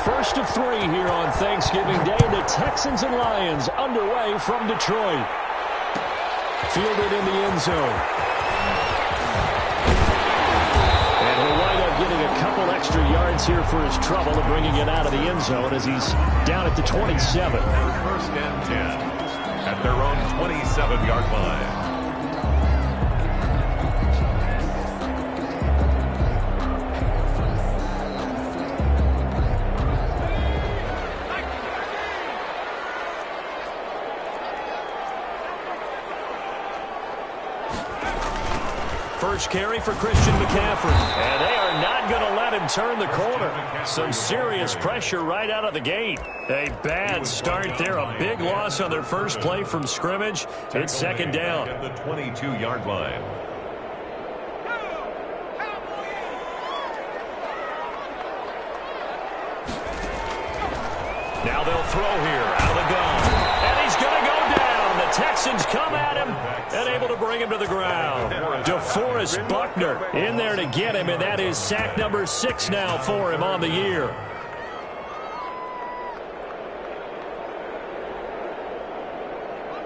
first of 3 here on Thanksgiving Day. The Texans and Lions underway from Detroit. Fielded in the end zone. And he'll wind up getting a couple extra yards here for his trouble of bringing it out of the end zone as he's down at the 27. First and 10 at their own 27-yard line. First carry for Christian McCaffrey. And they are not going to let him turn the corner. Some serious pressure right out of the gate. A bad start there. A big loss on their first play from scrimmage. It's second down. At the 22-yard line. Now they'll throw here out of the gun. And he's going to go down. The Texans come at him and able to bring him to the ground. DeForest Buckner in there to get him, and that is sack number 6 now for him on the year.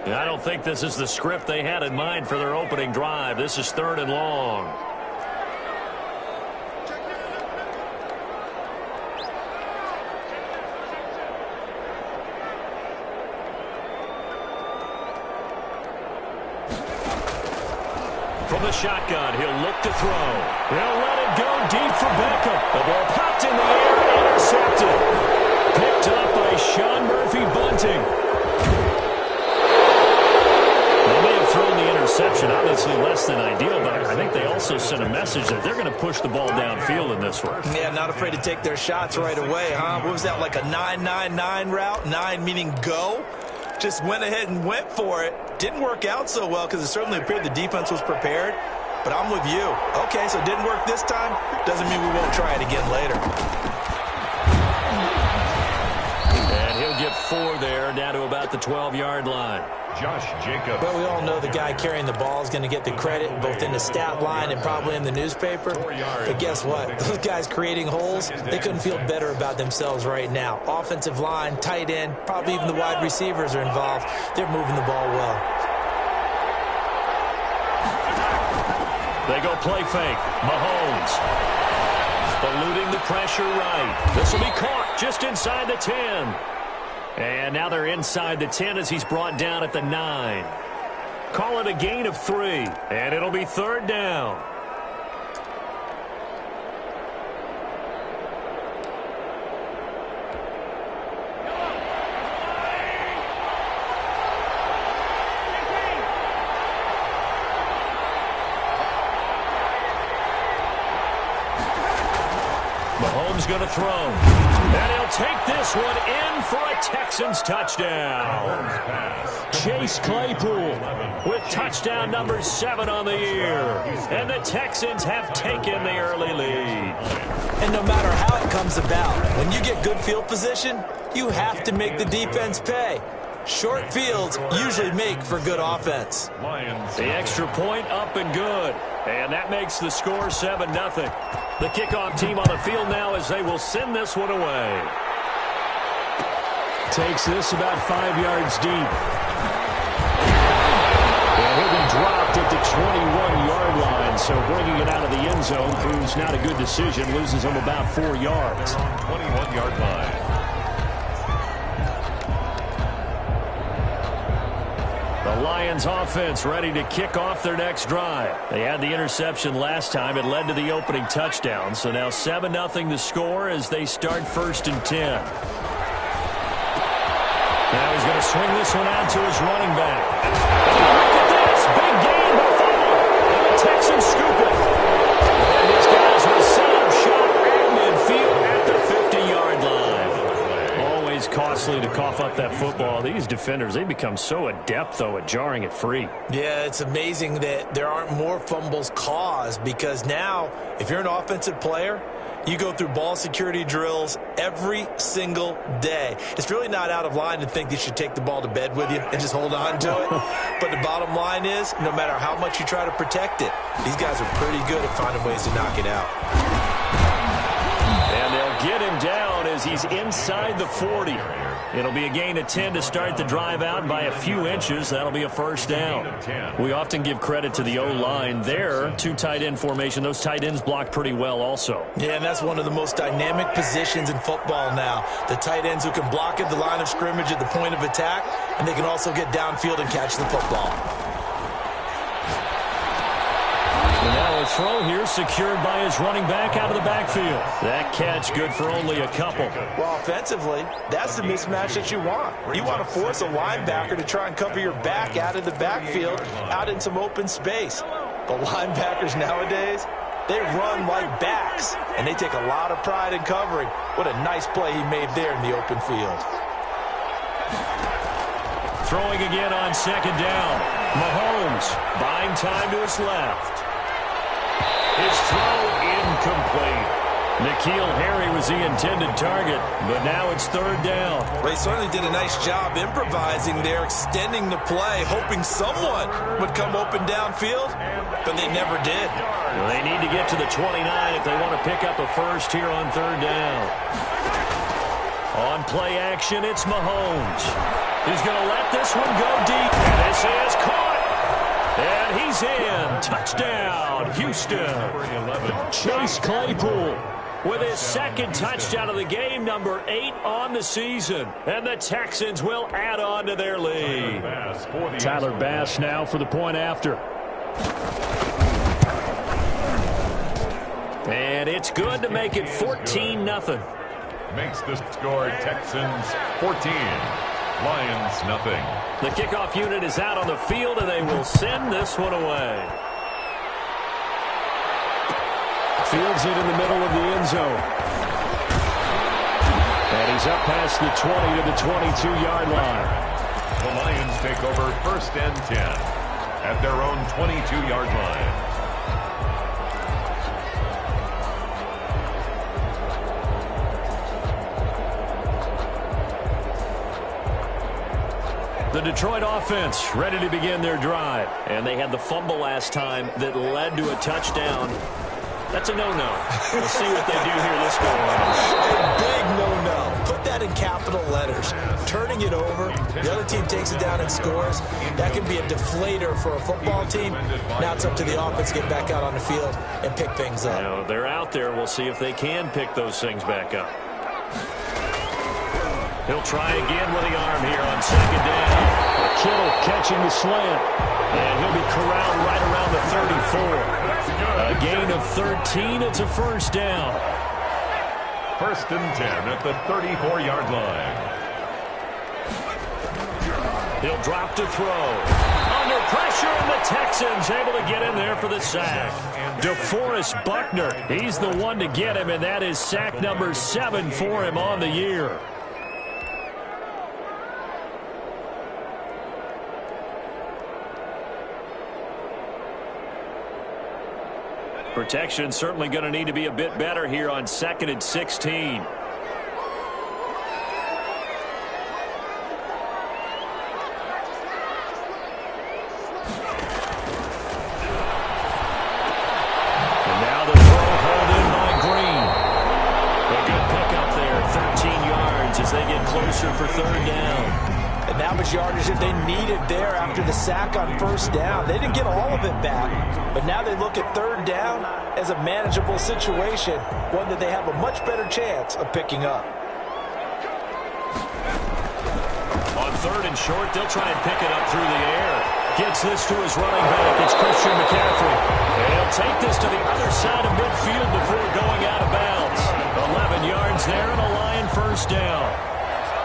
I don't think this is the script they had in mind for their opening drive. This is 3rd and long. From the shotgun, he'll look to throw. He'll let it go deep for Beckham. The ball popped in the air and intercepted. Picked up by Sean Murphy-Bunting. They may have thrown the interception, obviously less than ideal, but I think they also sent a message that they're going to push the ball downfield in this one. Yeah, not afraid to take their shots right away, huh? What was that, like a 9-9-9 route? 9 meaning go? Just went ahead and went for it. Didn't work out so well because it certainly appeared the defense was prepared. But I'm with you. Okay, so it didn't work this time. Doesn't mean we won't try it again later. And he'll get 4 there, down to about the 12-yard line. Josh Jacobs. Well, we all know the guy carrying the ball is going to get the credit both in the stat line and probably in the newspaper. But guess what? Those guys creating holes, they couldn't feel better about themselves right now. Offensive line, tight end, probably even the wide receivers are involved. They're moving the ball well. They go play fake. Mahomes eluding the pressure right. This will be caught just inside the 10. And now they're inside the 10 as he's brought down at the 9. Call it a gain of 3, and it'll be 3rd down. Mahomes going to throw. And he'll take this one in for a Texans touchdown. Chase Claypool with touchdown number 7 on the year. And the Texans have taken the early lead. And no matter how it comes about, when you get good field position, you have to make the defense pay. Short fields usually make for good offense. The extra point up and good. And that makes the score 7-0. The kickoff team on the field now as they will send this one away. Takes this about 5 yards deep. And he'll be dropped at the 21-yard line. So bringing it out of the end zone proves not a good decision. Loses him about 4 yards. 21-yard line. The Lions offense ready to kick off their next drive. They had the interception last time. It led to the opening touchdown. So now 7-0 the score as they start 1st and 10. Now he's going to swing this one out to his running back. Look at this. Big gain by Fuller. And the Texans scoop it. And these guys will set up shop at midfield at the 50-yard line. Always costly to cough up that football. These defenders, they become so adept, though, at jarring it free. Yeah, it's amazing that there aren't more fumbles caused because now, if you're an offensive player, you go through ball security drills every single day. It's really not out of line to think you should take the ball to bed with you and just hold on to it. But the bottom line is, no matter how much you try to protect it, these guys are pretty good at finding ways to knock it out. And they'll get him down as he's inside the 40. It'll be a gain of 10 to start the drive out by a few inches. That'll be a first down. We often give credit to the O-line there. Two tight end formation. Those tight ends block pretty well also. Yeah, and that's one of the most dynamic positions in football now. The tight ends who can block at the line of scrimmage at the point of attack, and they can also get downfield and catch the football. And now a throw here secured by his running back out of the backfield. That catch good for only a couple. Well, offensively, that's the mismatch that you want. You want to force a linebacker to try and cover your back out of the backfield, out in some open space. The linebackers nowadays, they run like backs, and they take a lot of pride in covering. What a nice play he made there in the open field. Throwing again on second down. Mahomes buying time to his left. His throw incomplete. N'Keal Harry was the intended target, but now it's third down. Well, he certainly did a nice job improvising there, extending the play, hoping someone would come open downfield, but they never did. Well, they need to get to the 29 if they want to pick up a first here on third down. On play action, it's Mahomes. He's going to let this one go deep, and this is caught. And he's in. Touchdown, Houston. Chase Claypool with his second touchdown of the game, number 8 on the season. And the Texans will add on to their lead. Tyler Bass now for the point after. And it's good to make it 14-0. Makes the score Texans 14. Lions nothing. The kickoff unit is out on the field, and they will send this one away. Fields it in the middle of the end zone. And he's up past the 20 to the 22-yard line. The Lions take over first and 10 at their own 22-yard line. The Detroit offense ready to begin their drive. And they had the fumble last time that led to a touchdown. That's a no-no. We'll see what they do here this go around. A big no-no. Put that in capital letters. Turning it over, the other team takes it down and scores. That can be a deflator for a football team. Now it's up to the offense to get back out on the field and pick things up. Now, they're out there. We'll see if they can pick those things back up. He'll try again with the arm here on second down. Kittle catching the slant. And he'll be corralled right around the 34. A gain of 13. It's a first down. First and 10 at the 34-yard line. He'll drop to throw. Under pressure, and the Texans able to get in there for the sack. DeForest Buckner, he's the one to get him, and that is sack number 7 for him on the year. Protection certainly going to need to be a bit better here on 2nd and 16. Closer for third down. And that was yardage that they needed there after the sack on first down. They didn't get all of it back, but now they look at third down as a manageable situation, one that they have a much better chance of picking up. On third and short, they'll try and pick it up through the air. Gets this to his running back. It's Christian McCaffrey. And he'll take this to the other side of midfield before going out of bounds. 11 yards there and a Lion first down.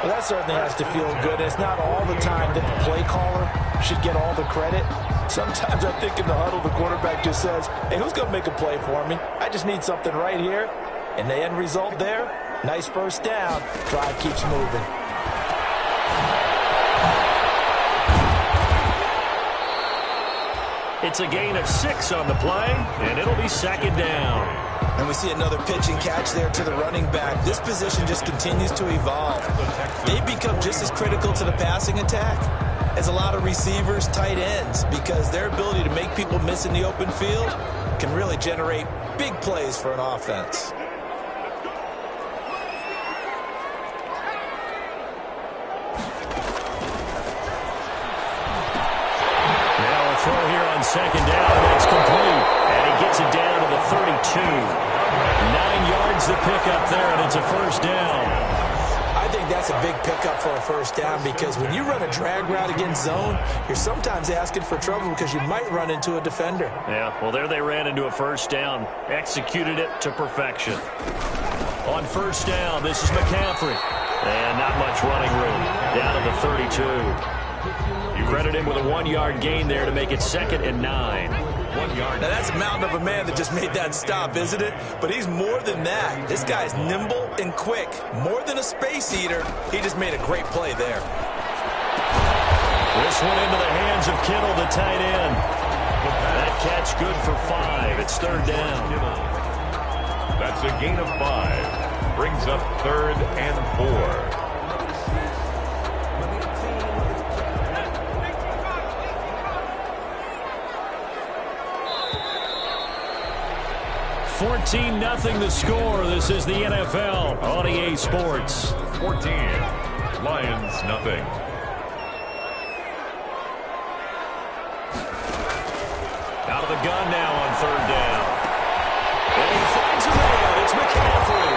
Well, that certainly has to feel good. It's not all the time that the play caller should get all the credit. Sometimes I think in the huddle, the quarterback just says, hey, who's going to make a play for me? I just need something right here. And the end result there, nice first down. Drive keeps moving. It's a gain of 6 on the play, and it'll be second down. And we see another pitch and catch there to the running back. This position just continues to evolve. They become just as critical to the passing attack as a lot of receivers, tight ends, because their ability to make people miss in the open field can really generate big plays for an offense. second down, and that's complete. And he gets it down to the 32. 9 yards to pick up there, and it's a first down. I think that's a big pickup for a first down because when you run a drag route against zone, you're sometimes asking for trouble because you might run into a defender. Yeah, well, there they ran into a first down. Executed it to perfection. On first down, this is McCaffrey. And not much running room. Down to the 32. You credit him with a 1-yard gain there to make it 2nd and 9. 1 yard. Now, that's a mountain of a man that just made that stop, isn't it? But he's more than that. This guy's nimble and quick. More than a space eater. He just made a great play there. This one into the hands of Kittle, the tight end. That catch good for 5. It's 3rd down. That's a gain of 5. Brings up 3rd and 4. 14-0 the score. This is the NFL on EA Sports. 14. Lions nothing. Out of the gun now on 3rd down. And he finds a man. It's McCaffrey.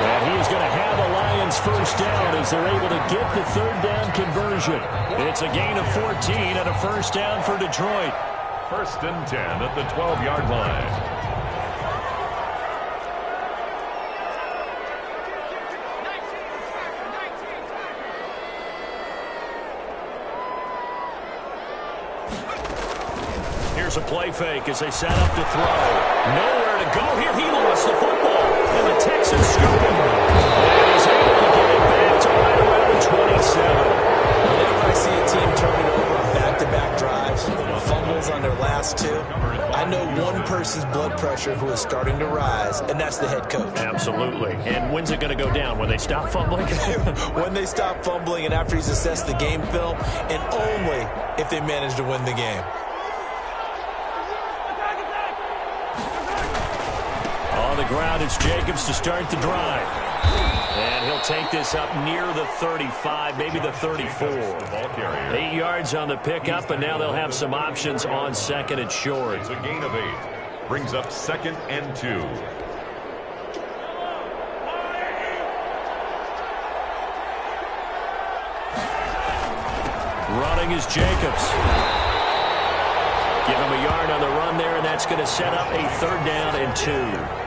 And he is going to have the Lions first down as they're able to get the 3rd down conversion. It's a gain of 14 and a first down for Detroit. 1st and 10 at the 12-yard line. Here's a play fake as they set up to throw. Nowhere to go here. He lost the football. And the Texans scoop him. And he's able to get it back to right around the 27. Whenever I see a team turning over on back-to-back drives, fumbles on their last 2, I know one person's blood pressure who is starting to rise, and that's the head coach. Absolutely. And when's it going to go down? When they stop fumbling? When they stop fumbling and after he's assessed the game film, and only if they manage to win the game. On the ground, it's Jacobs to start the drive. And he'll take this up near the 35, maybe the 34. 8 yards on the pickup, and now they'll have some options on 2nd and short. It's a gain of 8. Brings up 2nd and 2. Running is Jacobs. Give him a yard on the run there, and that's going to set up a 3rd down and 2.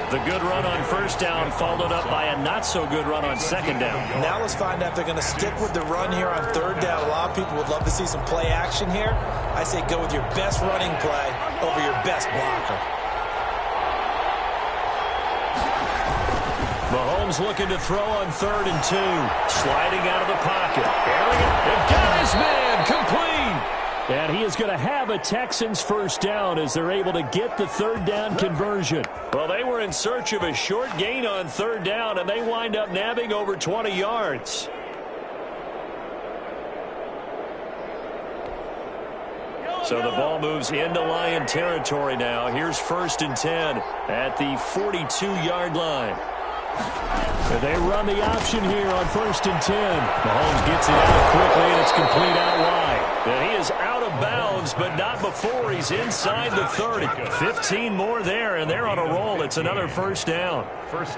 The good run on 1st down followed up by a not-so-good run on 2nd down. Now let's find out if they're going to stick with the run here on 3rd down. A lot of people would love to see some play action here. I say go with your best running play over your best blocker. Mahomes looking to throw on 3rd and 2. Sliding out of the pocket. Airing it. And got his man. Complete. And he is going to have a Texans first down as they're able to get the 3rd down conversion. Well, they were in search of a short gain on 3rd down, and they wind up nabbing over 20 yards. So the ball moves into Lion territory now. Here's 1st and 10 at the 42-yard line. And they run the option here on 1st and 10. Mahomes gets it out quickly, and it's complete out wide. And he is out of bounds, but not before he's inside the 30. 15 more there, and they're on a roll. It's another first down.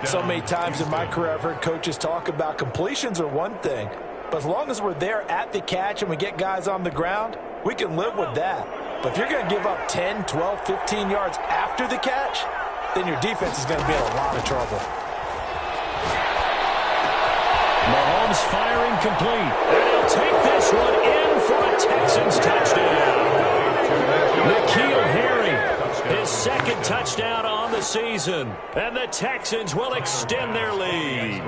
So many times in my career I've heard coaches talk about completions are one thing, but as long as we're there at the catch and we get guys on the ground, we can live with that. But if you're going to give up 10, 12, 15 yards after the catch, then your defense is going to be in a lot of trouble. Mahomes firing complete. And he'll take this one in for a Texans touchdown. N'Keal Harry, his 2nd touchdown on the season. And the Texans will extend their lead.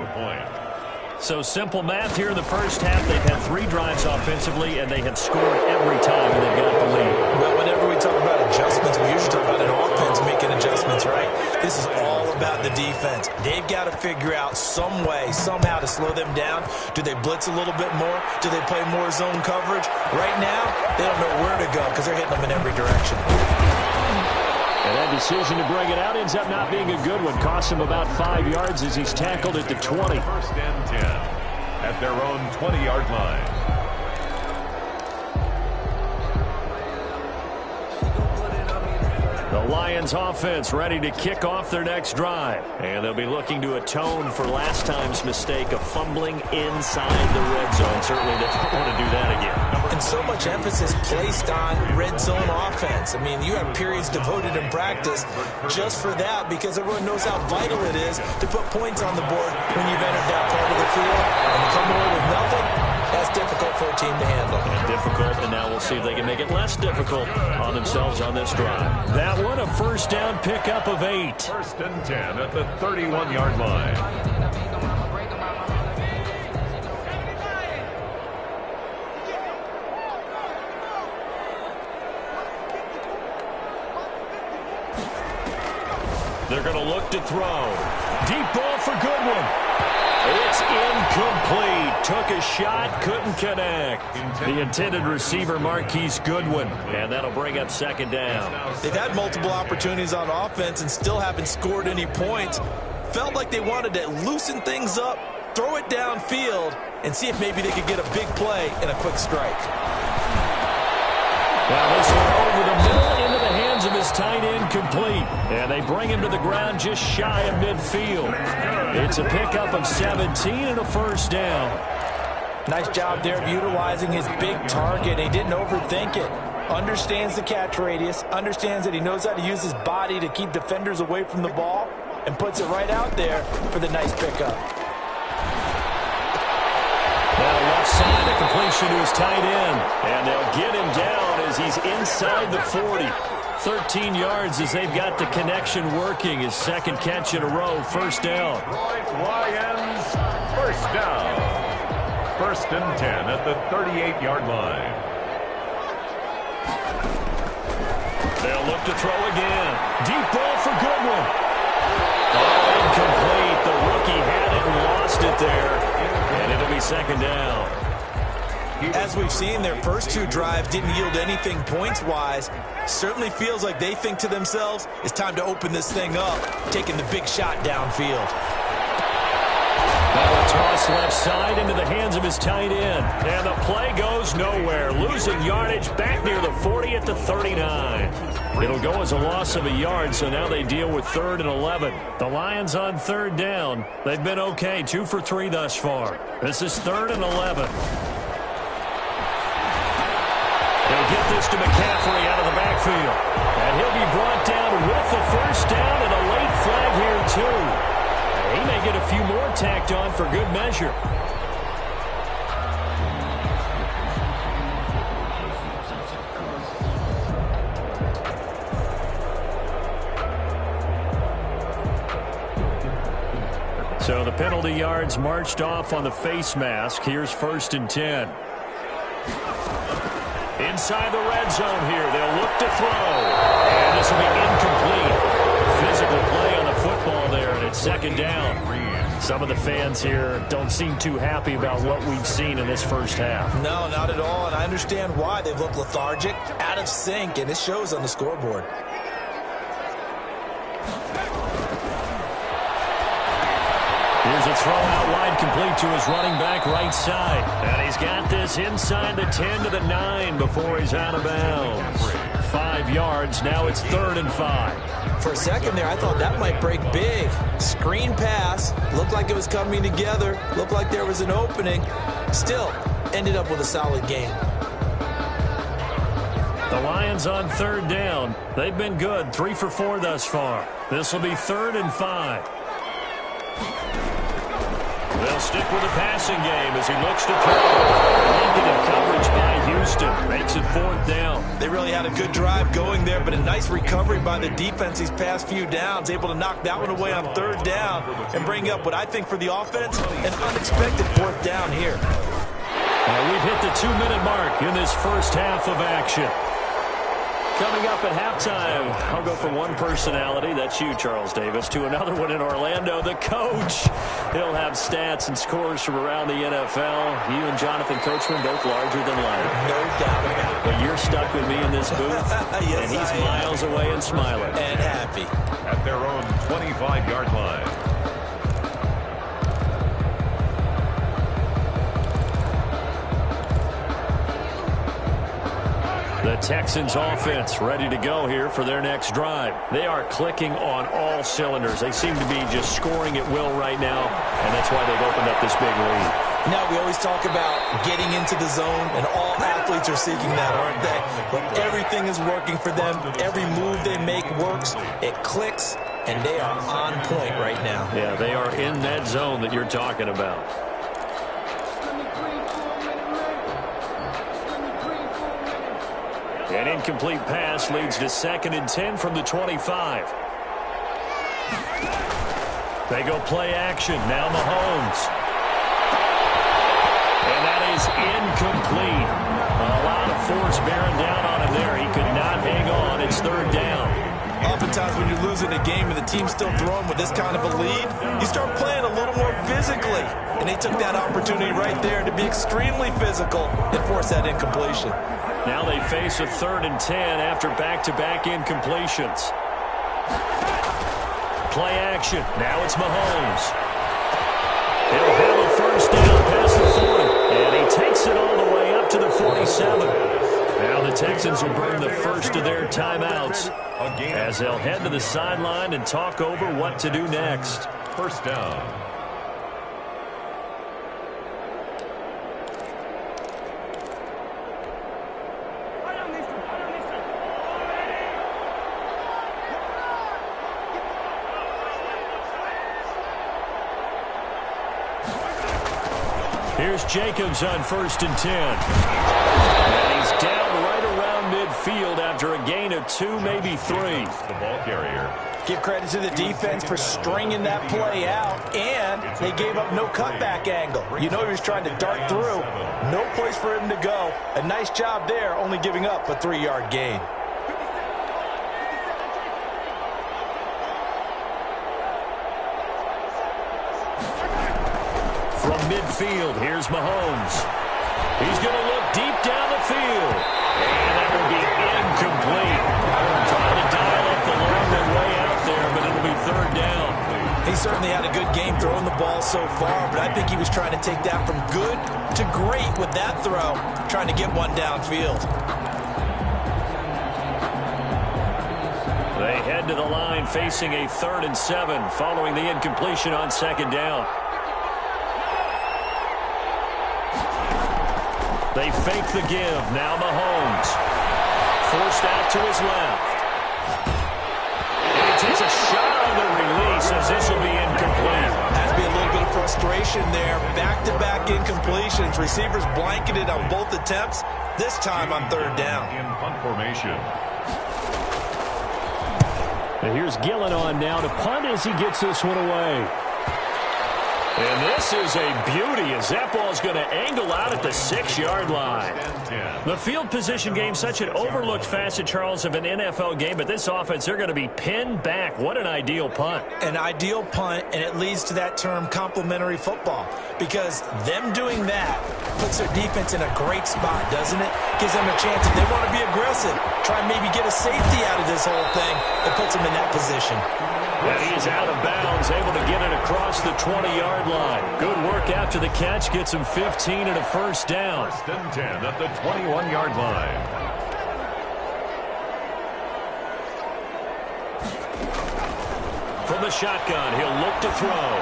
So simple math here in the first half. They've had 3 drives offensively, and they have scored every time, and they've got the lead. Well, whenever we talk about adjustments, we usually talk about an offense making adjustments, right? This is all about the defense. They've got to figure out some way, somehow to slow them down. Do they blitz a little bit more? Do they play more zone coverage? Right now, they don't know where to go because they're hitting them in every direction. And that decision to bring it out ends up not being a good one. Costs him about 5 yards as he's tackled at the 20. 1st and 10 at their own 20-yard line. The Lions offense ready to kick off their next drive. And they'll be looking to atone for last time's mistake of fumbling inside the red zone. Certainly they don't want to do that again. And so much emphasis placed on red zone offense. I mean, you have periods devoted in practice just for that because everyone knows how vital it is to put points on the board when you've entered that part of the field. And to come away with nothing, that's difficult for a team to handle. And difficult, and now we'll see if they can make it less difficult on themselves on this drive. That one, a first down pickup of 8. 1st and 10 at the 31-yard line. They're going to look to throw. Deep ball for Goodwin. It's incomplete. Took a shot, couldn't connect. The intended receiver, Marquise Goodwin, and that'll bring up 2nd down. They've had multiple opportunities on offense and still haven't scored any points. Felt like they wanted to loosen things up, throw it downfield, and see if maybe they could get a big play and a quick strike. Now this one over the middle into the hands of his tight end, complete. And they bring him to the ground just shy of midfield. It's a pickup of 17 and a first down. Nice job there of utilizing his big target. He didn't overthink it. Understands the catch radius, understands that he knows how to use his body to keep defenders away from the ball, and puts it right out there for the nice pickup. Now left side, a completion to his tight end. And they'll get him down as he's inside the 40. 13 yards as they've got the connection working. His 2nd catch in a row, first down. Lions, first down. 1st and 10 at the 38-yard line. They'll look to throw again. Deep ball for Goodwin. Oh, incomplete. The rookie had it and lost it there. And it'll be 2nd down. As we've seen, their first 2 drives didn't yield anything points-wise. Certainly feels like they think to themselves, it's time to open this thing up, taking the big shot downfield. Now a toss left side into the hands of his tight end. And the play goes nowhere. Losing yardage back near the 40 at the 39. It'll go as a loss of a yard, so now they deal with 3rd and 11. The Lions on 3rd down. They've been okay, 2 for 3 thus far. This is 3rd and 11. They'll get this to McCaffrey out of the backfield. And he'll be brought down with the first down and a late flag here, too. He may get a few more tacked on for good measure. So the penalty yards marched off on the face mask. Here's 1st and 10. Inside the red zone here. They'll look to throw. And this will be incomplete. Physical play on the football there, and it's 2nd down. Some of the fans here don't seem too happy about what we've seen in this first half. No, not at all, and I understand why. They've looked lethargic, out of sync, and it shows on the scoreboard. Here's a throw out wide, complete to his running back right side. And he's got this inside the 10 to the 9 before he's out of bounds. 5 yards. Now it's 3rd and 5. For a second there, I thought that might break big. Screen pass. Looked like it was coming together. Looked like there was an opening. Still, ended up with a solid game. The Lions on 3rd down. They've been good. 3 for 4 thus far. This will be 3rd and 5. They'll stick with the passing game as he looks to throw. Negative coverage by Houston. Makes it 4th down. They really had a good drive going there, but a nice recovery by the defense these past few downs. Able to knock that one away on 3rd down and bring up what I think for the offense, an unexpected 4th down here. We've hit the 2-minute mark in this first half of action. Coming up at halftime, I'll go from one personality, that's you, Charles Davis, to another one in Orlando, the coach. He'll have stats and scores from around the NFL. You and Jonathan Coachman, both larger than life. No doubt about it. But you're stuck with me in this booth, yes, and he's miles away and smiling. And happy. At their own 25-yard line. The Texans offense ready to go here for their next drive. They are clicking on all cylinders. They seem to be just scoring at will right now, and that's why they've opened up this big lead. Now, we always talk about getting into the zone, and all athletes are seeking that, aren't they? But everything is working for them. Every move they make works. It clicks, and they are on point right now. Yeah, they are in that zone that you're talking about. An incomplete pass leads to 2nd and 10 from the 25. They go play action. Now Mahomes. And that is incomplete. A lot of force bearing down on him there. He could not hang on. It's 3rd down. Oftentimes when you're losing a game and the team's still throwing with this kind of a lead, you start playing a little more physically. And they took that opportunity right there to be extremely physical and force that incompletion. Now they face a 3rd and 10 after back-to-back incompletions. Play action. Now it's Mahomes. He'll have a 1st down past the 40. And he takes it all the way up to the 47. Now the Texans will burn the first of their timeouts as they'll head to the sideline and talk over what to do next. 1st down. Here's Jacobs on 1st and 10. And he's down right around midfield after a gain of 2, maybe 3. The ball carrier. Give credit to the defense for stringing that play out, and they gave up no cutback angle. You know he was trying to dart through. No place for him to go. A nice job there, only giving up a 3-yard gain. From midfield, here's Mahomes. He's going to look deep down the field. And that will be incomplete. Trying to dial up the long way out there, but it'll be 3rd down. He certainly had a good game throwing the ball so far, but I think he was trying to take that from good to great with that throw, trying to get one downfield. They head to the line facing a 3rd and 7 following the incompletion on 2nd down. They fake the give. Now Mahomes. Forced out to his left. And he takes a shot on the release as this will be incomplete. Has to be a little bit of frustration there. Back-to-back incompletions. Receivers blanketed on both attempts. This time on 3rd down. In punt formation. And here's Gillen on now to punt as he gets this one away. And this is a beauty as that ball's going to angle out at the 6-yard line. The field position game, such an overlooked facet, Charles, of an NFL game, but this offense, they're going to be pinned back. What an ideal punt. An ideal punt, and it leads to that term complementary football, because them doing that puts their defense in a great spot, doesn't it? Gives them a chance if they want to be aggressive, try and maybe get a safety out of this whole thing. It puts them in that position. And he's out of bounds, able to get it across the 20-yard line. Good work after the catch, gets him 15 and a 1st down. 1st and 10 at the 21-yard line. From the shotgun, he'll look to throw.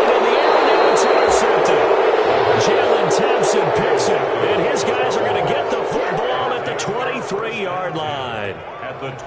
In the air, now it's intercepted. Jalen Thompson picks it, and his guys are going to get the football at the 23-yard line.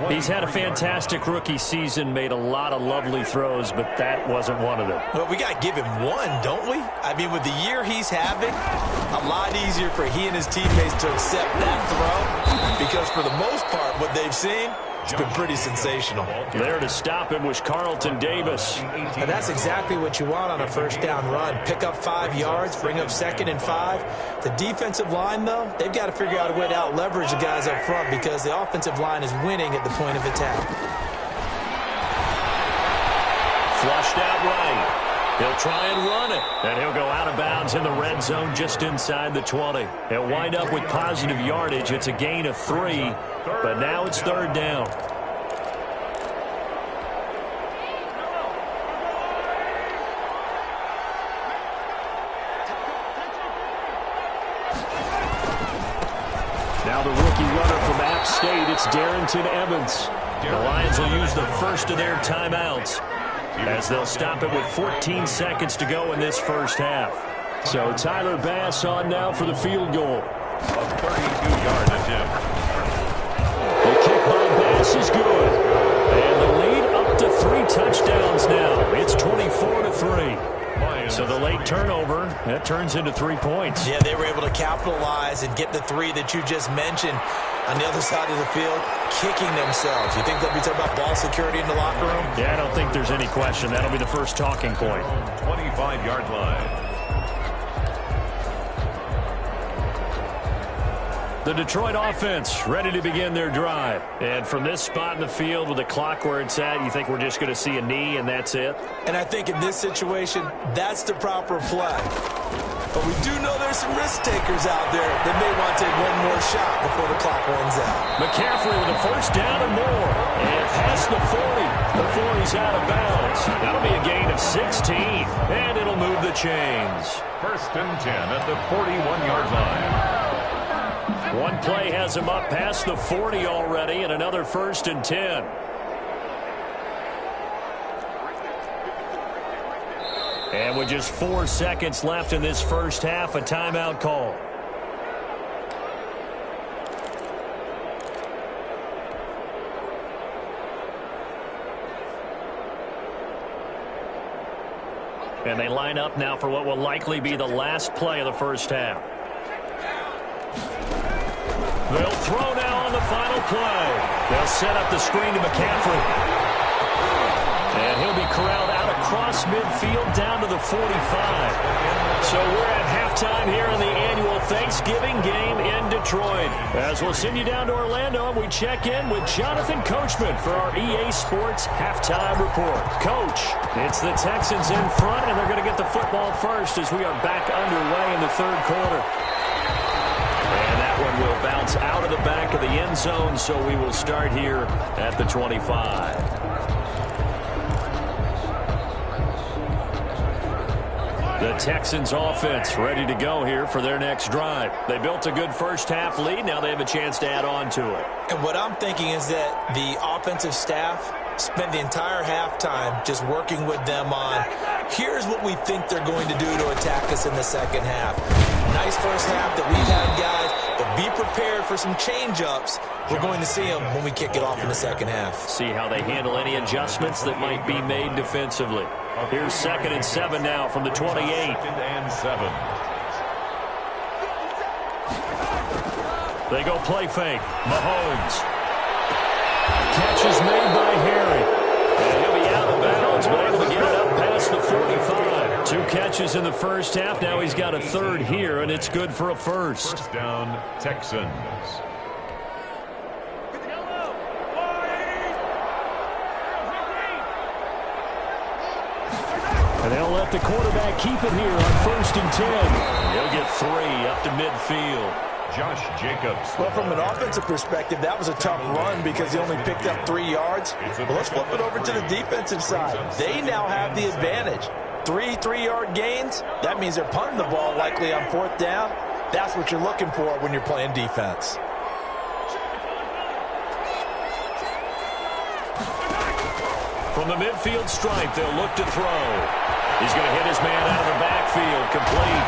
He's had a fantastic rookie season, made a lot of lovely throws, but that wasn't one of them. Well, we got to give him one, don't we? I mean, with the year he's having, a lot easier for he and his teammates to accept that throw, because for the most part, what they've seen, it's been pretty sensational. There to stop him was Carlton Davis. And that's exactly what you want on a 1st down run. Pick up 5 yards, bring up 2nd and 5. The defensive line, though, they've got to figure out a way to out-leverage the guys up front because the offensive line is winning at the point of attack. Flushed out right. He'll try and run it, and he'll go out of bounds in the red zone just inside the 20. He'll wind up with positive yardage. It's a gain of 3, but now it's 3rd down. Now the rookie runner from App State, it's Darrington Evans. The Lions will use the first of their timeouts as they'll stop it with 14 seconds to go in this first half. So Tyler Bass on now for the field goal. A 32-yard attempt. The kick by Bass is good. And the lead up to 3 touchdowns now. It's 24-3. So the late turnover, that turns into 3 points. Yeah, they were able to capitalize and get the 3 that you just mentioned on the other side of the field, kicking themselves. You think they'll be talking about ball security in the locker room? Yeah, I don't think there's any question. That'll be the first talking point. 25-yard line. The Detroit offense ready to begin their drive. And from this spot in the field with the clock where it's at, you think we're just going to see a knee and that's it? And I think in this situation, that's the proper play. But we do know there's some risk takers out there that may want to take one more shot before the clock runs out. McCaffrey with a first down and more. And past the 40 before he's out of bounds. That'll be a gain of 16. And it'll move the chains. First and 10 at the 41-yard line. One play has him up past the 40 already, and another first and 10. And with just 4 seconds left in this first half, a timeout call. And they line up now for what will likely be the last play of the first half. They'll throw now on the final play. They'll set up the screen to McCaffrey. And he'll be corralled out across midfield down to the 45. So we're at halftime here in the annual Thanksgiving game in Detroit. As we'll send you down to Orlando, and we check in with Jonathan Coachman for our EA Sports Halftime Report. Coach, it's the Texans in front, and they're going to get the football first as we are back underway in the third quarter. And that one will bounce out of the back of the end zone, so we will start here at the 25. The Texans offense ready to go here for their next drive. They built a good first half lead. Now they have a chance to add on to it. And what I'm thinking is that the offensive staff spent the entire halftime just working with them on, here's what we think they're going to do to attack us in the second half. Nice first half that we've had, guys, but be prepared for some change-ups. We're going to see them when we kick it off in the second half. See how they handle any adjustments that might be made defensively. Here's 2nd and 7 now from the 28. 2nd and 7. They go play fake. Mahomes. Catch is made by Harry. And he'll be out of bounds, but able to get it up past the 45. 2 catches in the first half. Now he's got a third here, and it's good for a first. First down, Texans. And they'll let the quarterback keep it here on 1st and 10. He'll get 3 up to midfield. Josh Jacobs. Well, from an offensive perspective, that was a tough run because he only picked up 3 yards. Well, let's flip it over to the defensive side. They now have the advantage. 3 3-yard gains, that means they're punting the ball likely on 4th down. That's what you're looking for when you're playing defense. From the midfield stripe, they'll look to throw. He's going to hit his man out of the backfield, complete.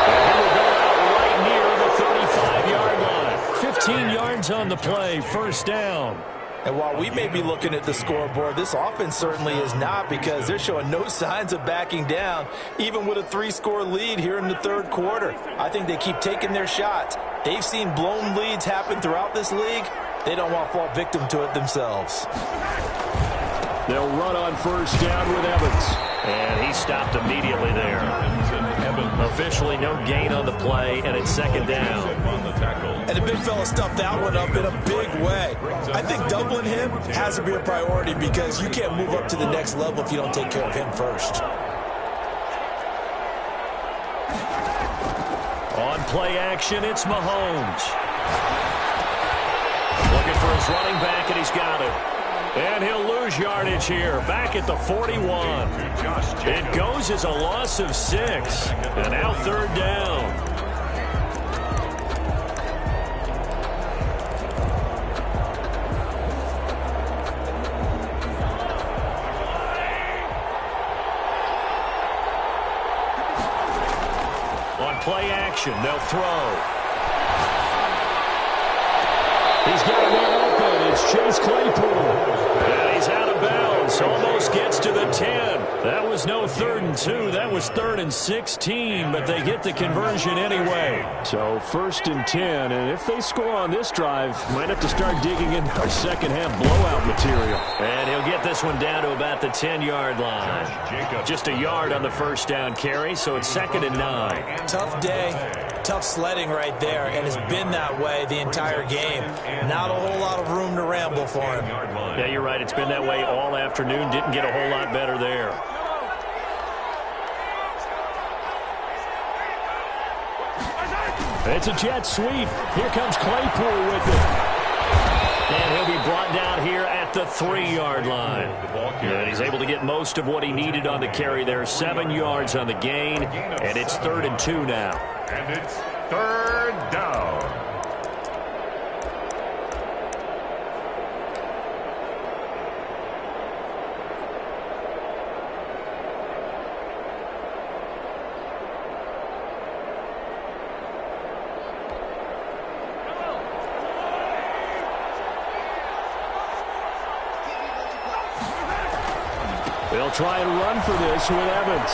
And he will go out right near the 35-yard line. 15 yards on the play, first down. And while we may be looking at the scoreboard, this offense certainly is not, because they're showing no signs of backing down, even with a 3-score lead here in the third quarter. I think they keep taking their shots. They've seen blown leads happen throughout this league. They don't want to fall victim to it themselves. They'll run on first down with Evans. And he stopped immediately there. Officially no gain on the play, and it's 2nd down. And the big fella stuffed that one up in a big way. I think doubling him has to be a priority, because you can't move up to the next level if you don't take care of him first. On play action, it's Mahomes. Looking for his running back, and he's got it. And he'll lose yardage here, back at the 41. It goes as a loss of 6. And now 3rd down. play action. They'll throw. He's got a man open. It's Chase Claypool. And he's out of bounds. Almost gets to the 10. That was no 3rd and 2. That was 3rd and 16, but they get the conversion anyway. So 1st and 10, and if they score on this drive, might have to start digging in our second-half blowout material. And he'll get this one down to about the 10-yard line. Just a yard on the first down carry, so it's 2nd and 9. Tough day, tough sledding right there, and it's been that way the entire game. Not a whole lot of room to ramble for him. Yeah, you're right. It's been that way all afternoon. Didn't get a whole lot better there. It's a jet sweep. Here comes Claypool with it. And he'll be brought down here at the 3-yard line. And he's able to get most of what he needed on the carry there. 7 yards on the gain, and it's 3rd and 2 now. And it's 3rd down. They'll try and run for this with Evans.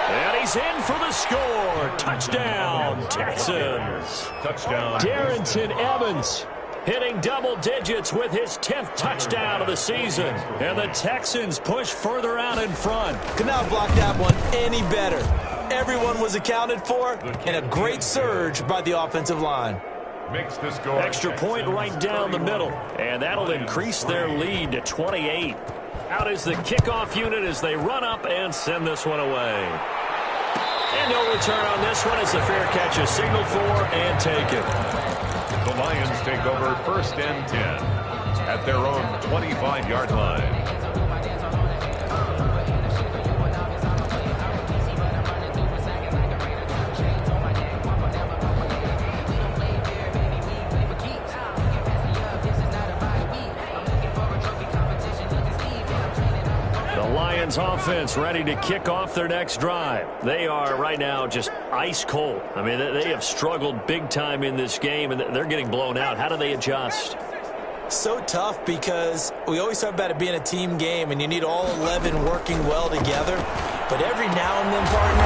And he's in for the score. Touchdown, Texans. Touchdown. Darrington Evans hitting double digits with his 10th touchdown of the season. And the Texans push further out in front. Could not block that one any better. Everyone was accounted for, and a great surge by the offensive line. Makes the score. Extra point right down the middle. And that'll increase their lead to 28. Out is the kickoff unit as they run up and send this one away. And no return on this one as the fair catch is signaled for and taken. The Lions take over 1st and 10 at their own 25-yard line. Offense ready to kick off their next drive. They are right now just ice cold. I mean, they have struggled big time in this game, and they're getting blown out. How do they adjust? So tough because we always talk about it being a team game, and you need all 11 working well together. But every now and then, partner,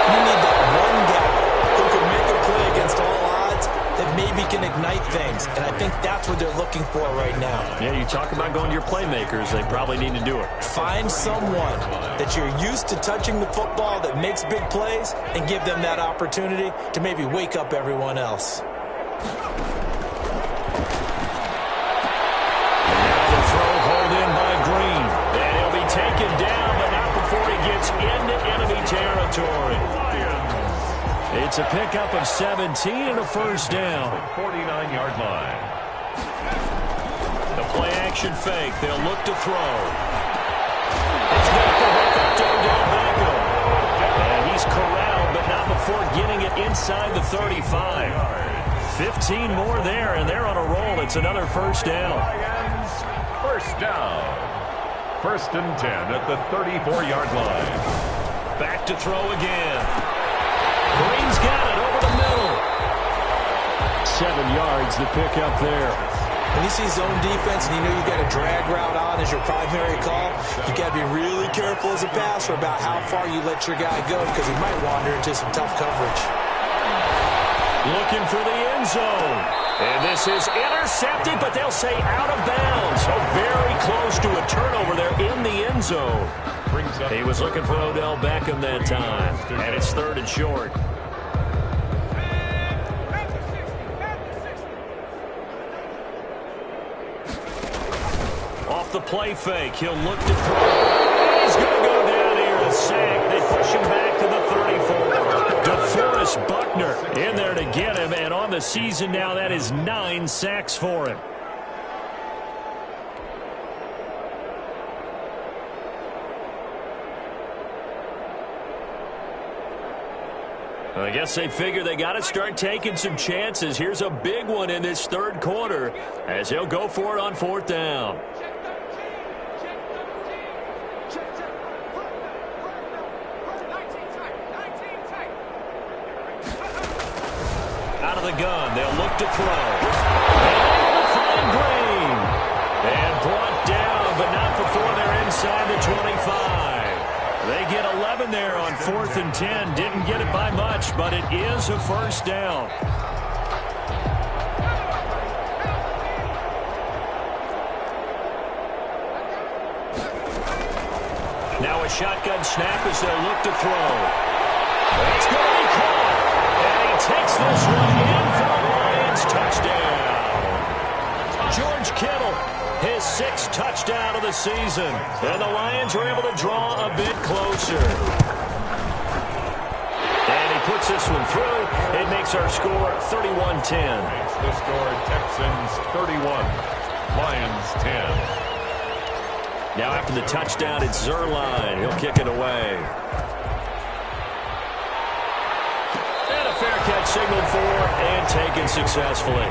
you need that one guy who can make a play against all odds that maybe can ignite things. And I think that's what they're looking for right now. Yeah, you talk about going to your playmakers. They probably need to do it. Find someone that you're used to touching the football that makes big plays and give them that opportunity to maybe wake up everyone else. Taken down, but not before he gets into enemy territory. It's a pickup of 17 and a first down. 49-yard line. The play action fake. They'll look to throw. He's got the hook up to Odell Beckham. And he's corralled, but not before getting it inside the 35. 15 more there, and they're on a roll. It's another first down. First down. 1st and 10 at the 34-yard line. Back to throw again. Green's got it over the middle. 7 yards the pickup there. When you see zone defense and you know you got a drag route on as your primary call, you got to be really careful as a passer about how far you let your guy go because he might wander into some tough coverage. Looking for the end zone. And this is intercepted, but they'll say out of bounds. So very close to a turnover there in the end zone. He was looking for Odell Beckham that time. And it's 3rd and short. Off the play fake, he'll look to throw. He's going to go down here, a sack. They push him back to the 34. DeForest Buckner in there to get him, and on the season now, that is 9 sacks for him. I guess they figure they got to start taking some chances. Here's a big one in this 3rd quarter as he'll go for it on 4th down. the gun. They'll look to throw. And find Green. And brought down, but not before they're inside the 25. They get 11 there on 4th and 10. Didn't get it by much, but it is a first down. Now a shotgun snap as they'll look to throw. It's going to be caught. And he takes this one in for the Lions. Touchdown. George Kittle, his 6th touchdown of the season. And the Lions are able to draw a bit closer. And he puts this one through. It makes our score 31-10. Makes the score Texans 31, Lions 10. Now after the touchdown, it's Zerline. He'll kick it away. And a fair catch signaled for and taken successfully.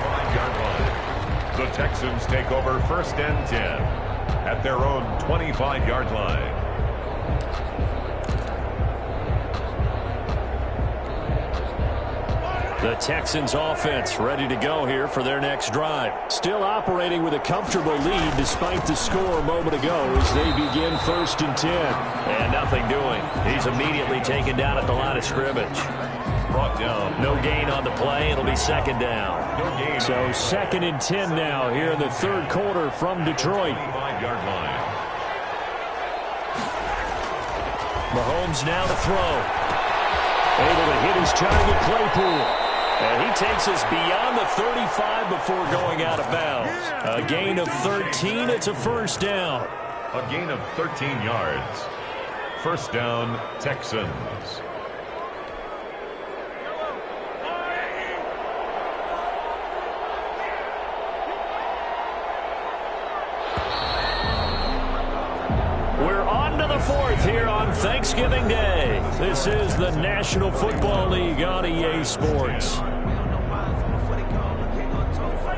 The Texans take over 1st and 10 at their own 25-yard line. The Texans offense ready to go here for their next drive. Still operating with a comfortable lead despite the score a moment ago as they begin 1st and 10. And nothing doing. He's immediately taken down at the line of scrimmage. Brought down. No gain on the play. It'll be 2nd down. No gain. So 2nd and 10 now here in the 3rd quarter from Detroit. 25-yard line. Mahomes now to throw. Able to hit his target, Claypool. And he takes us beyond the 35 before going out of bounds. A gain of 13. It's a first down. A gain of 13 yards. First down, Texans. We're on to the 4th here on Thanksgiving Day. This is the National Football League on EA Sports.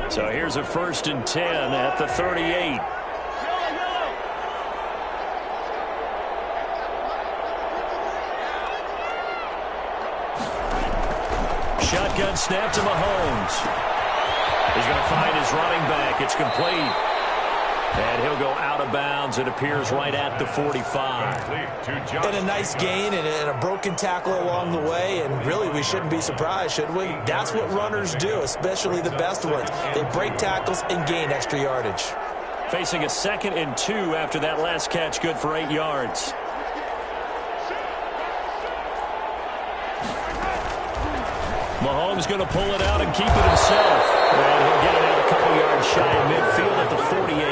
So here's a 1st and 10 at the 38. Shotgun snap to Mahomes. He's going to find his running back. It's complete. And he'll go out of bounds. It appears right at the 45. And a nice gain and a broken tackle along the way. And really, we shouldn't be surprised, should we? That's what runners do, especially the best ones. They break tackles and gain extra yardage. Facing a 2nd and 2 after that last catch, good for 8 yards. Mahomes going to pull it out and keep it himself. And he'll get it out a couple yards shy of midfield at the 48.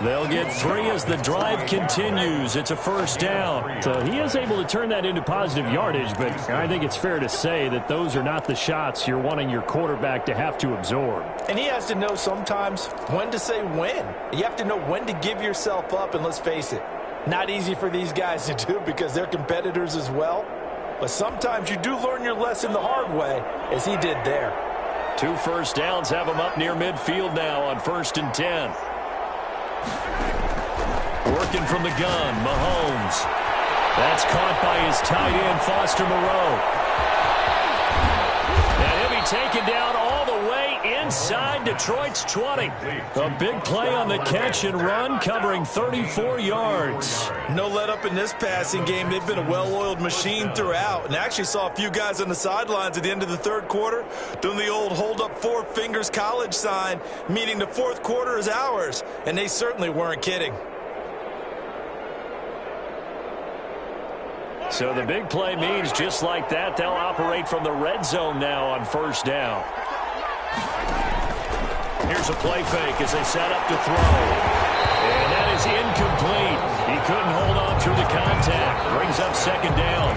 They'll get 3 as the drive continues. It's a first down. So he is able to turn that into positive yardage, but I think it's fair to say that those are not the shots you're wanting your quarterback to have to absorb. And he has to know sometimes when to say when. You have to know when to give yourself up, and let's face it, not easy for these guys to do because they're competitors as well. But sometimes you do learn your lesson the hard way, as he did there. 2 first downs have him up near midfield now on 1st and 10. Working from the gun, Mahomes. That's caught by his tight end, Foster Moreau. And he'll be taken down all the way inside Detroit's 20. A big play on the catch and run, covering 34 yards. No let up in this passing game. They've been a well-oiled machine throughout. And I actually saw a few guys on the sidelines at the end of the 3rd quarter doing the old hold up 4 fingers college sign, meaning the 4th quarter is ours. And they certainly weren't kidding. So the big play means just like that, they'll operate from the red zone now on first down. Here's a play fake as they set up to throw. And that is incomplete. He couldn't hold on through the contact. Brings up second down.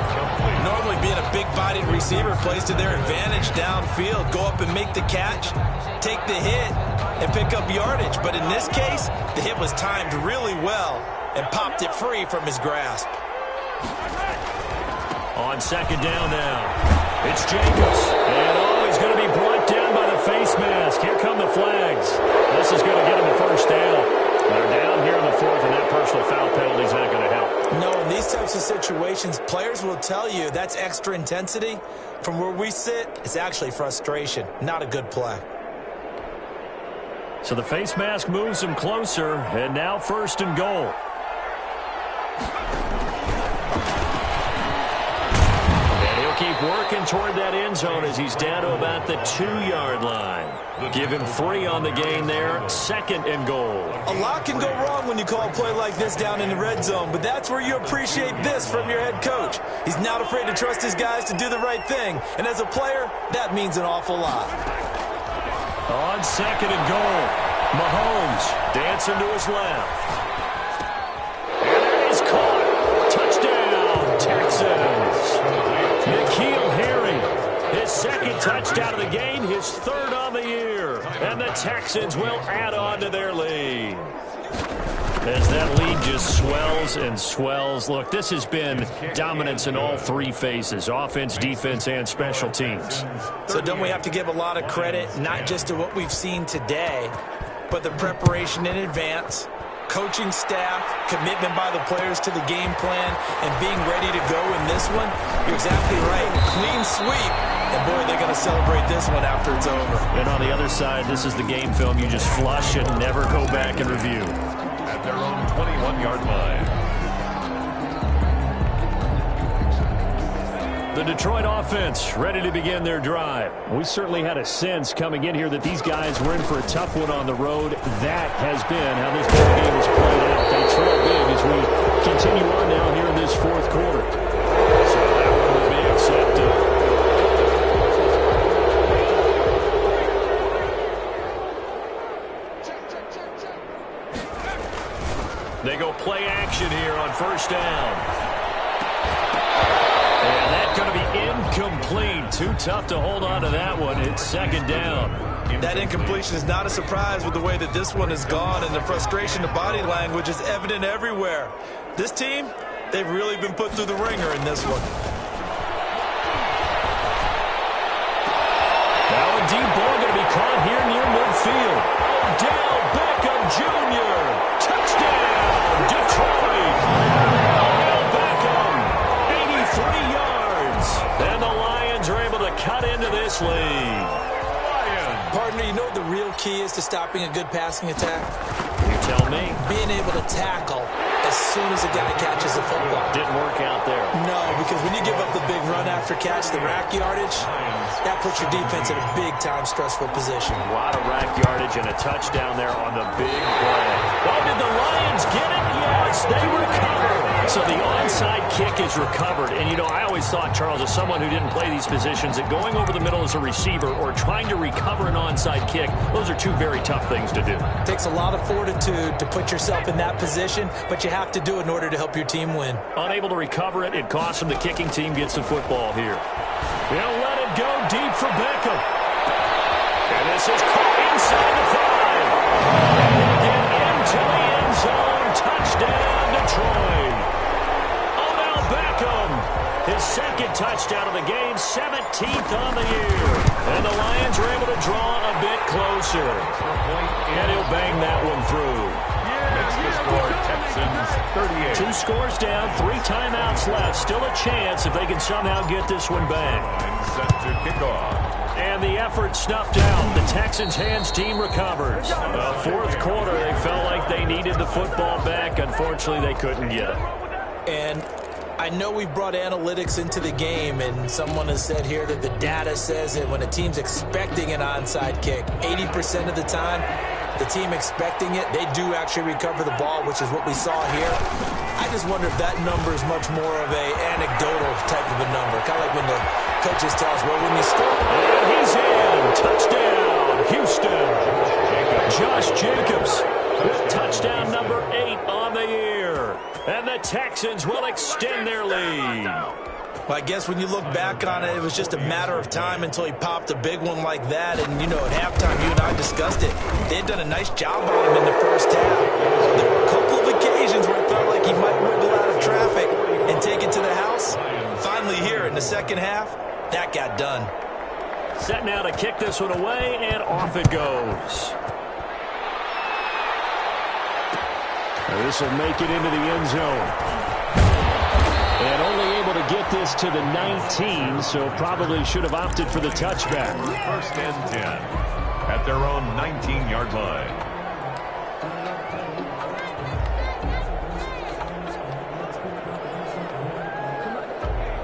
Normally being a big-bodied receiver plays to their advantage downfield. Go up and make the catch, take the hit, and pick up yardage. But in this case, the hit was timed really well and popped it free from his grasp. On second down now, it's Jacobs. And he's going to be brought down by the face mask. Here come the flags. This is going to get him the first down. They're down here in the fourth, and that personal foul penalty is not going to help. No, in these types of situations, players will tell you that's extra intensity. From where we sit, it's actually frustration, not a good play. So the face mask moves him closer, and now 1st and goal. And he'll keep working toward that end zone as he's down to about the 2-yard line. Give him 3 on the gain there, 2nd and goal. A lot can go wrong when you call a play like this down in the red zone, but that's where you appreciate this from your head coach. He's not afraid to trust his guys to do the right thing, and as a player, that means an awful lot. On 2nd and goal, Mahomes dancing to his left. And that is caught. Touchdown, Texans. N'Keal Harry, his 2nd touchdown of the game, his 3rd on the year. And the Texans will add on to their lead. As that lead just swells and swells. Look, this has been dominance in all 3 phases, offense, defense, and special teams. So don't we have to give a lot of credit, not just to what we've seen today, but the preparation in advance, coaching staff, commitment by the players to the game plan, and being ready to go in this one? You're exactly right. Clean sweep. And, boy, they're going to celebrate this one after it's over. And on the other side, this is the game film you just flush and never go back and review. At their own 21-yard line. The Detroit offense ready to begin their drive. We certainly had a sense coming in here that these guys were in for a tough one on the road. That has been how this ball game has played out. They trail big as we continue on now here in this 4th quarter. So that one will be accepted. They go play action here on 1st down. And that's going to be incomplete. Too tough to hold on to that one. It's 2nd down. That incompletion is not a surprise with the way that this one has gone, and the frustration of body language is evident everywhere. This team, they've really been put through the ringer in this one. Now a deep ball going to be caught here near midfield. Odell Beckham Jr. Touchdown, Detroit. Odell Beckham, 83 yards. And the Lions are able to cut into this lead. Partner, you know what the real key is to stopping a good passing attack? You tell me. Being able to tackle as soon as a guy catches a football. Didn't work out there. No, because when you give up the big run after catch, the rack yardage, that puts your defense in a big-time stressful position. A lot of rack yardage and a touchdown there on the big play. Oh, did the Lions get it? Yes, they recover. So the onside kick is recovered. And, you know, I always thought, Charles, as someone who didn't play these positions, that going over the middle as a receiver or trying to recover an onside kick, those are 2 very tough things to do. It takes a lot of fortitude to put yourself in that position, but you have to do it in order to help your team win. Unable to recover it, it costs them. The kicking team gets the football here. They'll let it go deep for Beckham. And this is caught inside the 5. And they get into the end zone. Touchdown, Detroit. Odell Beckham, his 2nd touchdown of the game, 17th on the year. And the Lions are able to draw a bit closer. And he'll bang that one through. Makes the score Texans 38. 2 scores down, 3 timeouts left. Still a chance if they can somehow get this one back. Set to kick off. And the effort snuffed out. The Texans' hands team recovers. 4th quarter, they felt like they needed the football back. Unfortunately, they couldn't get it. And I know we brought analytics into the game, and someone has said here that the data says that when a team's expecting an onside kick, 80% of the time, the team expecting it, they do actually recover the ball, which is what we saw here. I just wonder if that number is much more of a anecdotal type of a number. Kind of like when the coaches tell us, well, when you score. And he's in. Touchdown, Houston. Josh Jacobs with touchdown number 8 on the year. And the Texans will extend their lead. Well, I guess when you look back on it, it was just a matter of time until he popped a big one like that. And, you know, at halftime, you and I discussed it. They had done a nice job on him in the first half. There were a couple of occasions where it felt like he might wiggle out of traffic and take it to the house. Finally here in the second half, that got done. Set now to kick this one away, and off it goes. This will make it into the end zone. And only able to get this to the 19, so probably should have opted for the touchback. First and 10 at their own 19-yard line.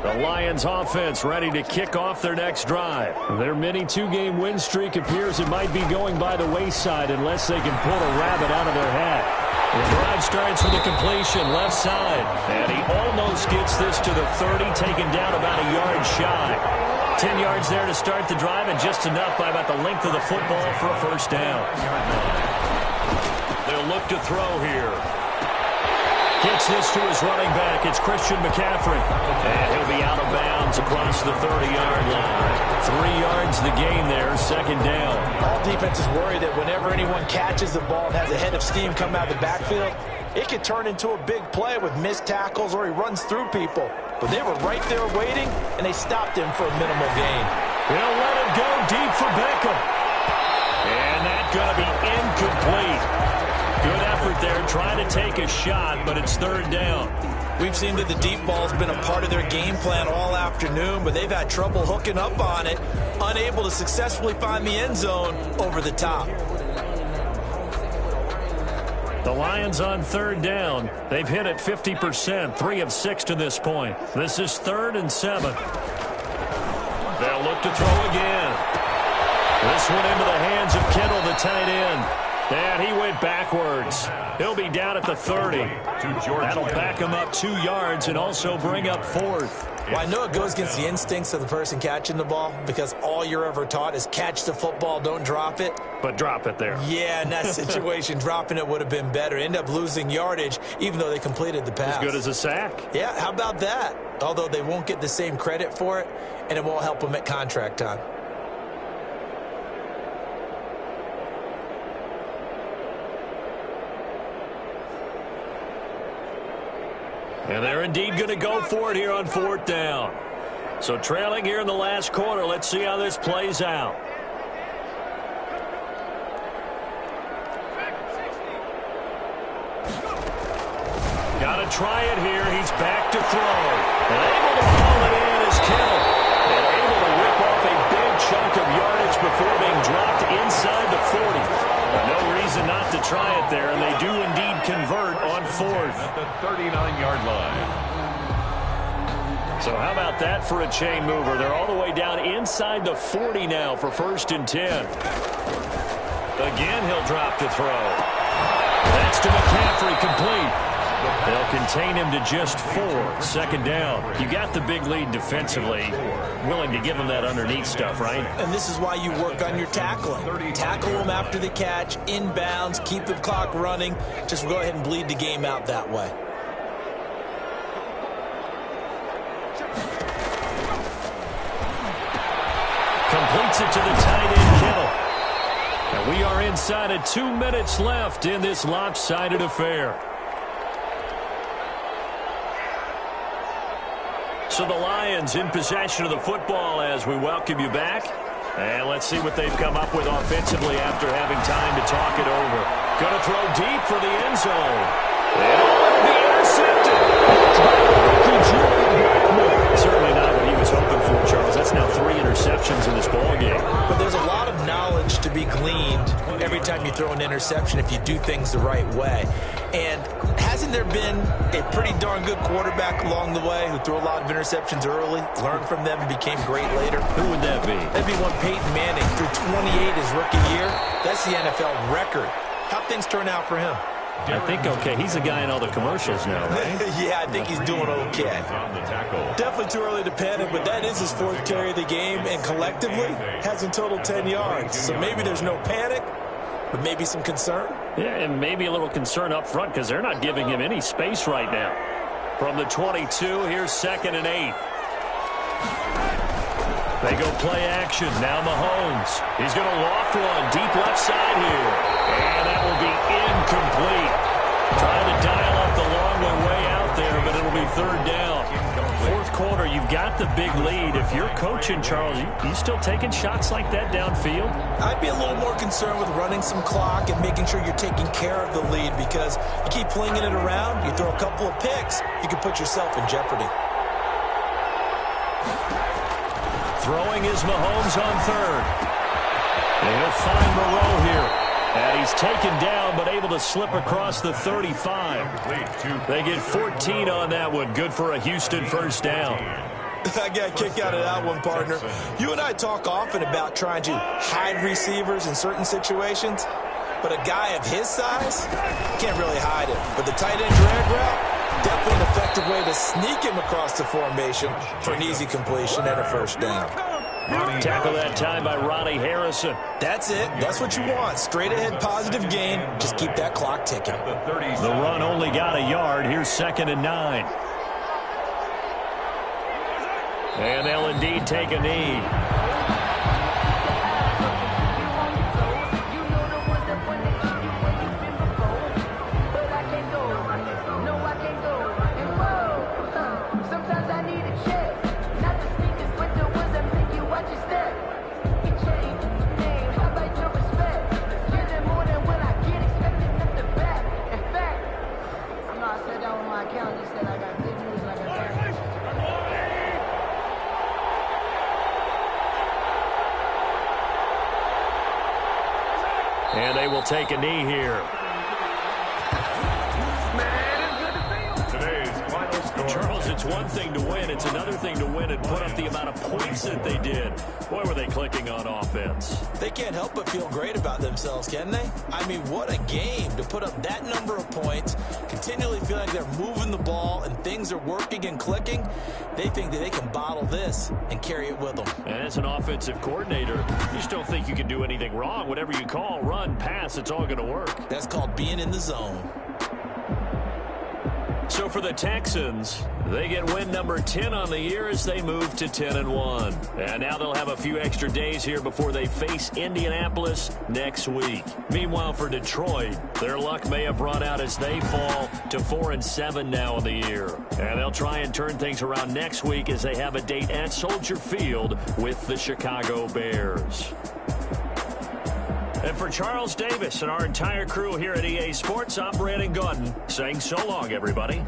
The Lions offense ready to kick off their next drive. Their mini two-game win streak appears it might be going by the wayside unless they can pull a rabbit out of their hat. The drive starts with a completion left side. And he almost gets this to the 30, taken down about a yard shy. 10 yards there to start the drive, and just enough by about the length of the football for a first down. They'll look to throw here. Gets this to his running back. It's Christian McCaffrey. And he'll be out of bounds across the 30-yard line. 3 yards the gain there, second down. All defenses worry that whenever anyone catches the ball and has a head of steam come out of the backfield, it could turn into a big play with missed tackles or he runs through people. But they were right there waiting, and they stopped him for a minimal gain. They'll let it go deep for Beckham. And that's going to be incomplete. Good effort there, trying to take a shot, but it's third down. We've seen that the deep ball's been a part of their game plan all afternoon, but they've had trouble hooking up on it, unable to successfully find the end zone over the top. The Lions on third down. They've hit it 50%, 3 of 6 to this point. This is 3rd and 7. They'll look to throw again. This one into the hands of Kittle, the tight end. And he went backwards. He'll be down at the 30. That'll back him up 2 yards and also bring up 4th. Well, I know it goes against the instincts of the person catching the ball because all you're ever taught is catch the football, don't drop it. But drop it there. Yeah, in that situation, dropping it would have been better. End up losing yardage, even though they completed the pass. As good as a sack. Yeah, how about that? Although they won't get the same credit for it, and it won't help them at contract time. And they're indeed going to go for it here on 4th down. So trailing here in the last quarter. Let's see how this plays out. Got to try it here. He's back to throw. And able to haul it in is Kittle. And able to rip off a big chunk of yardage before being dropped inside the 40. No reason not to try it there, and they do indeed convert on 4th. At the 39-yard line. So how about that for a chain mover? They're all the way down inside the 40 now for 1st and 10. Again, he'll drop to throw. That's to McCaffrey, complete. They'll contain him to just 4. Second down. You got the big lead defensively. Willing to give him that underneath stuff, right? And this is why you work on your tackling. Tackle them after the catch, inbounds, keep the clock running. Just go ahead and bleed the game out that way. Completes it to the tight end, Kittle. And we are inside of 2 minutes left in this lopsided affair. So the Lions in possession of the football as we welcome you back. And let's see what they've come up with offensively after having time to talk it over. Going to throw deep for the end zone. And it'll be intercepted. It's by the rookie Julian Blackmon. Certainly not what he was hoping for, Charles. That's now 3 interceptions in this ballgame. But there's a lot of knowledge to be gleaned every time you throw an interception if you do things the right way. And hasn't there been a pretty darn good quarterback along the way who threw a lot of interceptions early, learned from them, and became great later? Who would that be? That'd be one Peyton Manning. Threw 28 his rookie year. That's the NFL record. How'd things turn out for him? I think okay. He's a guy in all the commercials now, right? Yeah, I think he's doing okay. Definitely too early to panic, but that is his 4th carry of the game, and collectively has in total 10 yards. So maybe there's no panic, but maybe some concern. Yeah, and maybe a little concern up front because they're not giving him any space right now. From the 22, here's 2nd and 8. They go play action. Now Mahomes. He's going to loft one deep left side here. And that will be incomplete. Trying to dial up the long way out there, but it'll be 3rd down. 4th quarter, you've got the big lead. If you're coaching, Charles, you still taking shots like that downfield? I'd be a little more concerned with running some clock and making sure you're taking care of the lead, because you keep flinging it around, you throw a couple of picks, you can put yourself in jeopardy. Throwing is Mahomes on third. And he'll find Moreau here. And he's taken down, but able to slip across the 35. They get 14 on that one. Good for a Houston first down. I got a kick out of that one, partner. You and I talk often about trying to hide receivers in certain situations, but a guy of his size can't really hide him. But the tight end drag route, definitely an effective way to sneak him across the formation for an easy completion and a first down. Tackle that time by Ronnie Harrison. That's it. That's what you want. Straight ahead positive gain. Just keep that clock ticking. The run only got a yard. Here's 2nd and 9. And they'll indeed take a knee. And they will take a knee here. Today's final score. Charles, it's one thing to win. It's another thing to win and put up the amount of points that they did. Boy, were they clicking on offense. They can't help but feel great about themselves, can they? I mean, what a game to put up that number of points, continually feel like they're moving the ball and things are working and clicking. They think that they can bottle this and carry it with them. And as an offensive coordinator, you just don't think you can do anything wrong. Whatever you call, run, pass, it's all going to work. That's called being in the zone. So for the Texans, they get win number 10 on the year as they move to 10-1. And now they'll have a few extra days here before they face Indianapolis next week. Meanwhile, for Detroit, their luck may have run out as they fall to 4-7 now in the year. And they'll try and turn things around next week as they have a date at Soldier Field with the Chicago Bears. And for Charles Davis and our entire crew here at EA Sports, I'm Brandon Gaudin saying so long, everybody.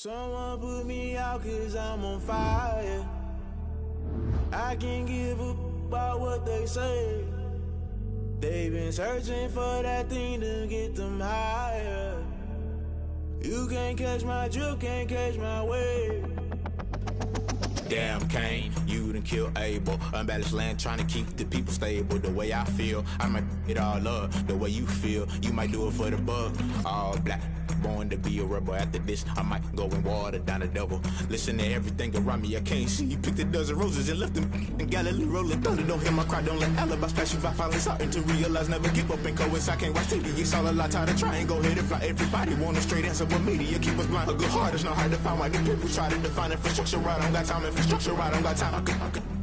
Someone put me out 'cause I'm on fire. I can't give up about what they say. They've been searching for that thing to get them higher. You can't catch my drift, can't catch my wave. Damn Kane, you done killed Abel. Unbalanced land trying to keep the people stable. The way I feel, I might it all up. The way you feel, you might do it for the bug. All black, born to be a rebel. After this, I might go and water down the devil. Listen to everything around me, I can't see. You picked a dozen roses and left them in Galilee rolling thunder. Don't hear my cry, don't let alibis pass you. I finally starting to realize, never give up and coincide. Can't watch TV, it's all a lot. Tired of trying, go ahead and fly. Everybody want a straight answer, but media keep us blind. A good heart is not hard to find. Why the people try to define infrastructure right? I don't got time, infrastructure right, I don't got time. I could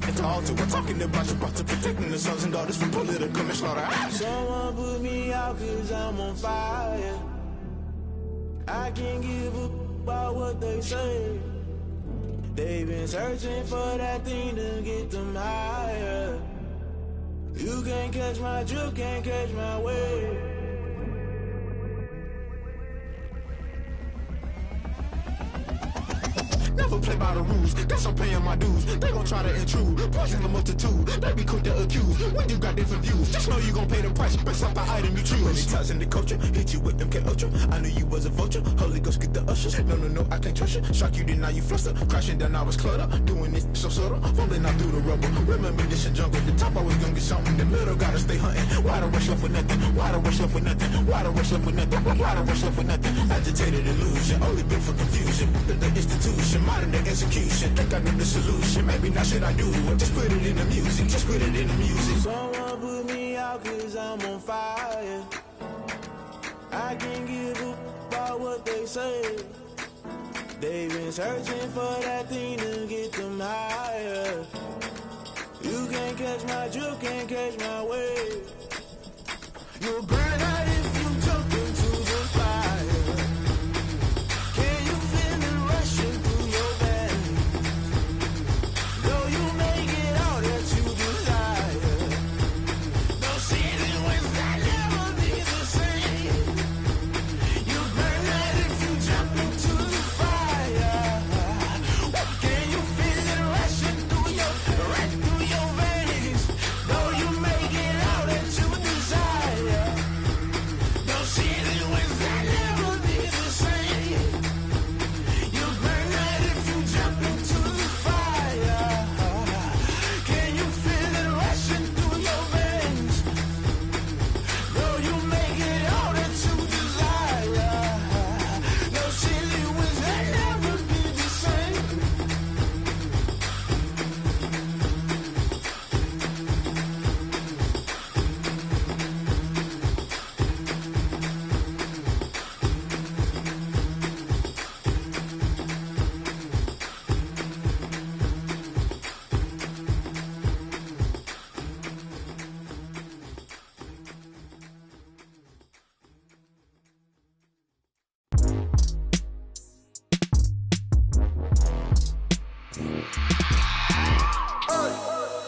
it's all to we're talking about you, about to protecting the sons and daughters from political and slaughter. Someone put me out cause I'm on fire. I can't give up about what they say. They've been searching for that thing to get them higher. You can't catch my drift, can't catch my wave. Never play by the rules, guess I'm paying my dues. They gon' try to intrude, poison the multitude. They be quick to accuse, when you got different views. Just know you gon' pay the price, based off the item you choose. Many times in the culture, hit you with MK Ultra. I knew you was a vulture, Holy Ghost get the ushers. No, I can't trust you. Shock you, then now you fluster. Crashing down, I was clutter. Doing this so subtle, falling out through the rubble. Remember this a jungle, the top always gonna get something. The middle gotta stay hunting. Why the rush left with nothing? Why the rush left with nothing? Why the rush left with nothing? Why the rush left with nothing? Agitated illusion, only built for confusion. The institution, modern day execution. Think I know the solution. Maybe now should I do it? Just put it in the music. Just put it in the music. Someone put me out cause I'm on fire. I can't give up about what they say. They've been searching for that thing to get them higher. You can't catch my drift, can't catch my wave. You'll burn out if you jump into the fire. Can you feel it rushing through your veins? Though you make it all that you desire. No season wins that never be the same. You burn out if you jump into the fire. Can you feel it rushing through your veins? Though you make it all that you desire. No season wins that never be the same. You burn out if you jump into the fire. Can you feel it rushing through your veins? Though you make it all that you desire. No silly wins that never be the same.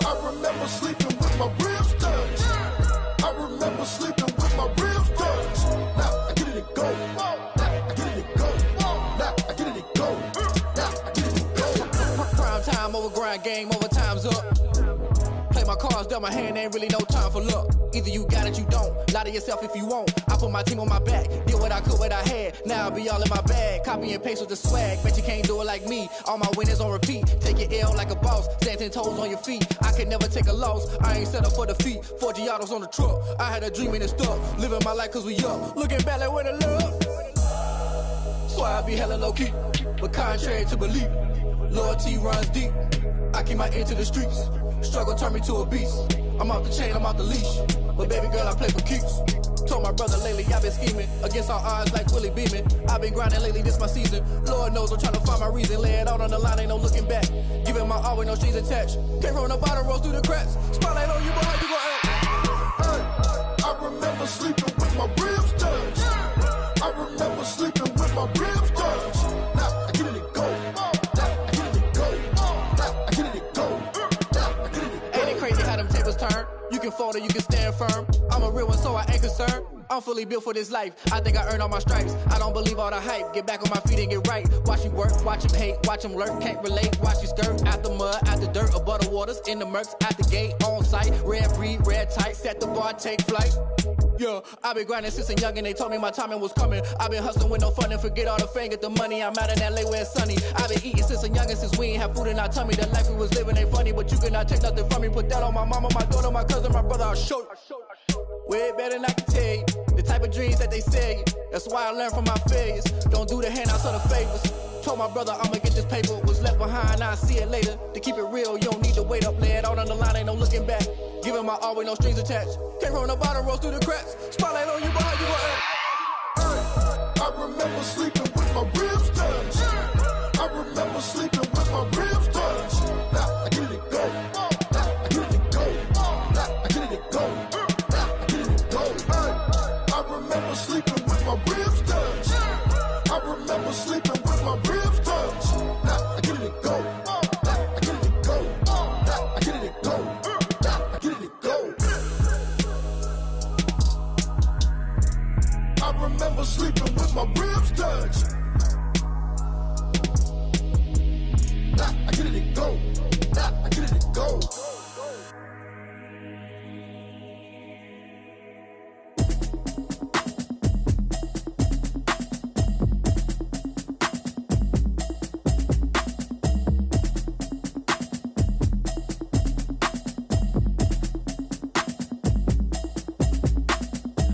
I remember sleeping with my ribs touched. I remember sleeping with my ribs touched. Now I get it and go. Now I get it and go. Now I get it and go. Now I get it and go. Prime time over grind game, over time's up. Play my cards, dealt my hand, ain't really no time for luck. Either you got it, you don't. Lie to yourself if you won't. I put my team on my back, did what I could, what I had. Now I'll be all in my bag. Copy and paste with the swag. Bet you can't do it like me. All my winners on repeat. Take your L like a boss. Stand 10 toes on your feet. I can never take a loss. I ain't set up for defeat. 4 Giottos on the truck. I had a dream and it stuck. Living my life cause we up. Looking back like where the love. So I be hella low key. But contrary to belief, loyalty runs deep. I keep my ear to the streets. Struggle turned me to a beast. I'm off the chain, I'm off the leash. But baby girl, I play for keeps. Told my brother lately I've been scheming against all odds like Willie Beeman. I've been grinding lately, this my season. Lord knows I'm trying to find my reason. Lay it out on the line, ain't no looking back. Giving my all with no strings attached. Came from the bottom, rose through the cracks. Spotlight on you, boy, how you gon' act? I remember sleeping with my ribs touched. I remember sleeping with my ribs touched. Now I get it and go. Now I get it and go. Now I get it and go. Now I get it and go. Ain't it crazy how them tables turn? You can can fold or you can stand firm. I'm a real one, so I ain't concerned. I'm fully built for this life. I think I earned all my stripes. I don't believe all the hype. Get back on my feet and get right. Watch you work, watch him hate, watch him lurk. Can't relate, watch you skirt. Out the mud, out the dirt, above the waters, in the murks, at the gate, on site. Red breed, red tight, set the bar, take flight. Yeah, I've been grinding since a youngin', they told me my timing was coming. I've been hustling with no fun and forget all the fame, get the money. I'm out in LA where it's sunny. I've been eating since a youngin', since we ain't have food in our tummy. The life we was living ain't funny, but you cannot take nothing from me. Put that on my mama, my daughter, my cousin, my brother, I'll show you. Way better than I can tell you. The type of dreams that they sell you. That's why I learned from my failures. Don't do the handouts or the favors. Told my brother I'ma get this paper. Was left behind, I'll see it later. To keep it real, you don't need to wait up. Lay it out on the line, ain't no looking back. Giving my all with no strings attached. Came from the bottom, rose through the cracks. Spotlight on you, behind you gon' act. I remember sleeping with my ribs touched. I remember sleeping with my ribs touched. Now I get it go. Now I get it go. Now I get it go. Now I get it go. I remember sleeping with my ribs touched. I remember sleeping with my ribs touched. Now I get it go. Now I get it go. Now I get it go. Now I get it go. I remember sleeping with my ribs touched. Now I get it go. Now I get it go.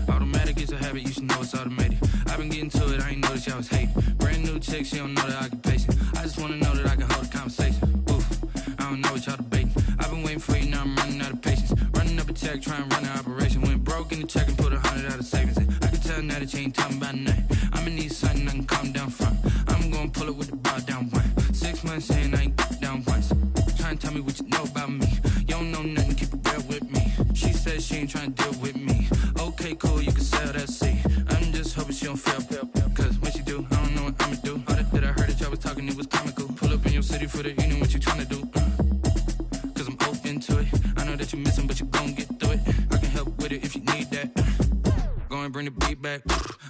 Automatic is a habit, you should know it's automated. I've been getting to it, I ain't noticed y'all was hating. Brand new chick, she don't know the occupation. I just wanna know that I can hold a conversation. Oof, I don't know what y'all debating. I've been waiting for you, now I'm running out of patience. Running up a check, trying to run an operation. Went broke in the check and put 100 out of savings in. I can tell now that you ain't talking about nothing. I'ma need something I can calm down from. I'm gonna pull it with the bar down one. 6 months in, I ain't down once. Trying to tell me what you know about me. You don't know nothing, keep it real with me. She says she ain't trying to deal with me. Okay, cool, you can sell that seat. I'm just hoping she don't fail. Cause when she do, I don't know what I'ma do. All that I heard that y'all was talking, it was comical. Pull up in your city for the evening, what you trying to do? Cause I'm open to it. I know that you're missing, but you gon' get through it. I can help with it if you need that. Go and bring the beat back.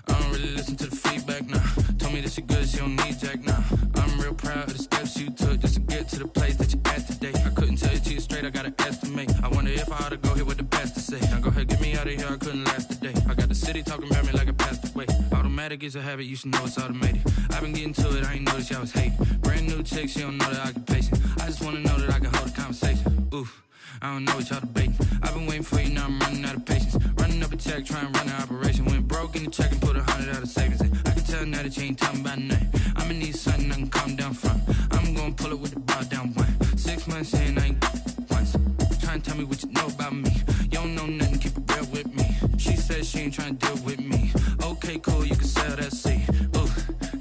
I don't really listen to the feedback, nah. Told me that she good, she don't need jack, nah. I'm real proud of the steps you took just to get to the place that you at today. I couldn't tell you to you straight, I gotta estimate. I wonder if I ought to go here with the best to say. Now go ahead, get me out of here, I couldn't last a day. I got the city talking about me like I passed away. Automatic is a habit, you should know it's automated. I've been getting to it, I ain't noticed y'all was hating. Brand new chick, she don't know the occupation. I just wanna know that I can hold a conversation. Oof, I don't know what y'all debating. I've been waiting for you, now I'm running out of patience. Running up a check, trying to run an operation. Went broke in the check and put 100 out of savings in. I can tell now that you ain't talking about nothing. I'ma need something I can calm down from. I'm gonna pull it with the bar down one. 6 months in, I ain't once. Trying to tell me what you know about me. You don't know nothing, keep it real with me. She says she ain't trying to deal with me. Okay, cool, you can sell that seat. Ooh,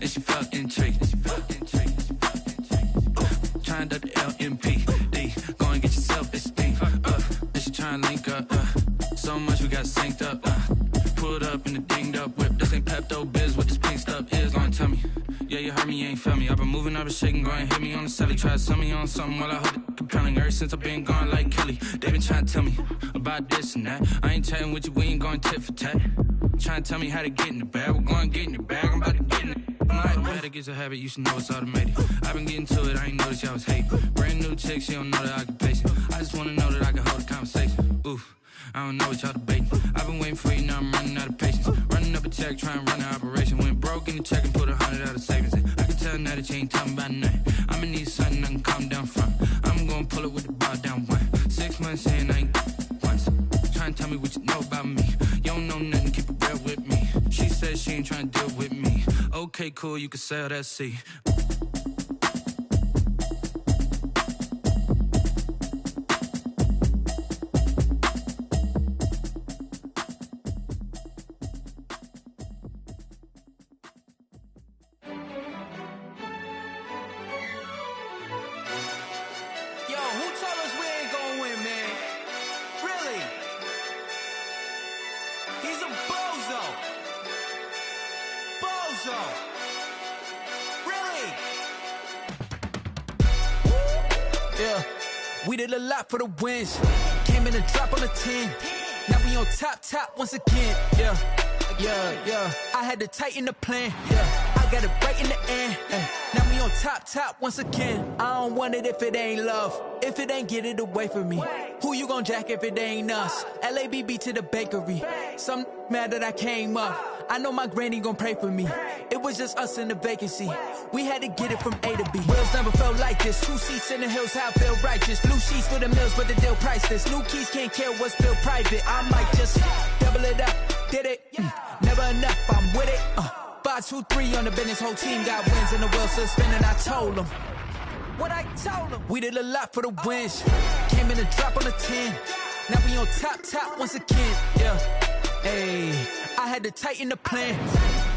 and she felt intrigued. Trying to the LMPD. Go and get your self-esteem up. And she trying to link up. So much we got synced up. Pulled up in the dinged up whip. This ain't Pepto Biz, what this pink stuff is. Gonna tell me. Yeah, you heard me, you ain't felt me. I've been moving, I've been shaking, go and hit me on the celly. Try to sell me on something while I hold it compelling. Ever since I've been gone like Kelly, they been trying to tell me about this and that. I ain't chatting with you, we ain't going tit for tat. Trying to tell me how to get in the bag. We're going to get in the bag, I'm about to get in it. Automatic is a habit, you should know it's automated. I've been getting to it, I ain't noticed y'all was hating. Brand new chick, she don't know the occupation. I just wanna know that I can hold a conversation. Oof, I don't know what y'all debating. I've been waiting for you, now I'm running out of patience. Running up a check, trying to run an operation. Went broke in the check and put 100 out of savings in. I can tell now that you ain't talking about nothing. I'ma need something I can calm down from. I'm gonna pull it with the bar down one. 6 months in, I ain't once. Trying to tell me what you know about me. You don't know nothing, keep it real with me. She says she ain't trying to deal with me. Okay, cool, you can sell that seat. Yo, who told us we ain't gonna win, man? Really? He's a bozo. Bozo. Really? Yeah. We did a lot for the wins. Came in and drop on the 10. Now we on top once again. Yeah. I had to tighten the plan. Yeah. I got it right in the end. Now we on top once again. I don't want it if it ain't love. If it ain't, get it away from me. Who you gon' jack if it ain't us? LABB to the bakery. Some mad that I came up. I know my granny gon' pray for me. It was just us in the vacancy. We had to get it from A to B. Wheels never felt like this. 2 seats in the hills, how I feel righteous. Blue sheets for the mills, but the deal priceless. New keys can't care what's built private. I might just double it up. Did it? Never enough, I'm with it. 5, 2, 3 on the business. Whole team got wins and the wheels still spinning. I told them what I told them. We did a lot for the wins. Came in and drop on the 10. Now we on top once again. Yeah. Hey, I had to tighten the plan.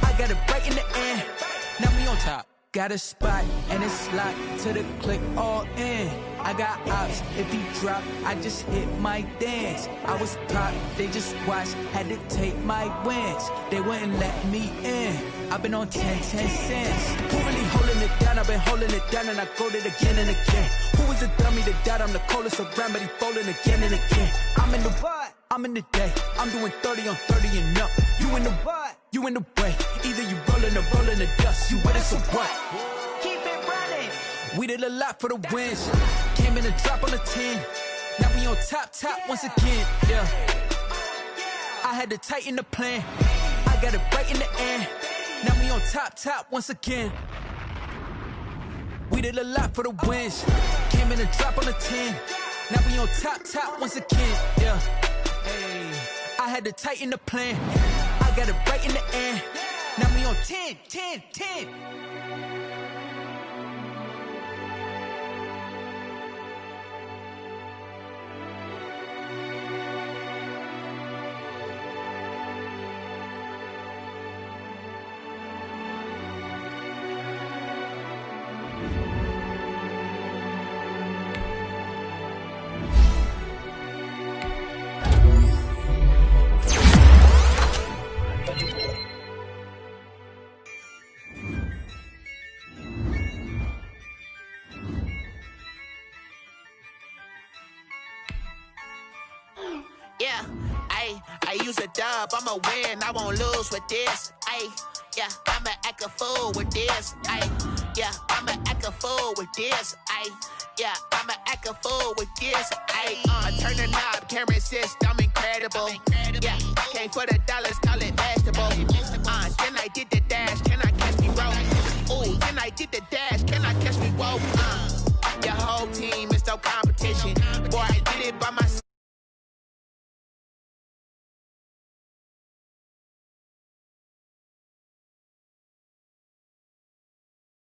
I got it right in the end. Now we on top. Got a spot and it's locked to the click all in. I got ops, if he drop, I just hit my dance. I was pop, they just watched, had to take my wins. They wouldn't let me in. I've been on 10 cents. Who really holding it down? I've been holding it down and I go it again and again. Who is the dummy that doubt I'm the coldest around, but he folding again and again. I'm in the what? I'm in the day. I'm doing 30 on 30 and up. You in the what? You in the way. Either you rolling or rolling the dust. You with us or what? Keep it running. We did a lot for the wins. Came in and drop on the 10. Now we on top once again. Yeah. I had to tighten the plan. I got it right in the end. Now we on top once again. We did a lot for the wins. Came in and drop on the 10. Now we on top once again. Yeah. Hey, I had to tighten the plan. I got it right in the end. Now we on 10. Yeah, I use a dub, I'ma win, I won't lose with this. Yeah, I'ma act a fool with this. Yeah, I'ma act a fool with this. Yeah, I'ma act a fool with this. Turn the knob, camera assist, I'm incredible. Yeah, came for the dollars, call it vegetable. Then I did the dash, can I catch me roll? Ooh, then I did the dash, can I catch me roll? Your whole team is no competition. Boy, I did it by myself.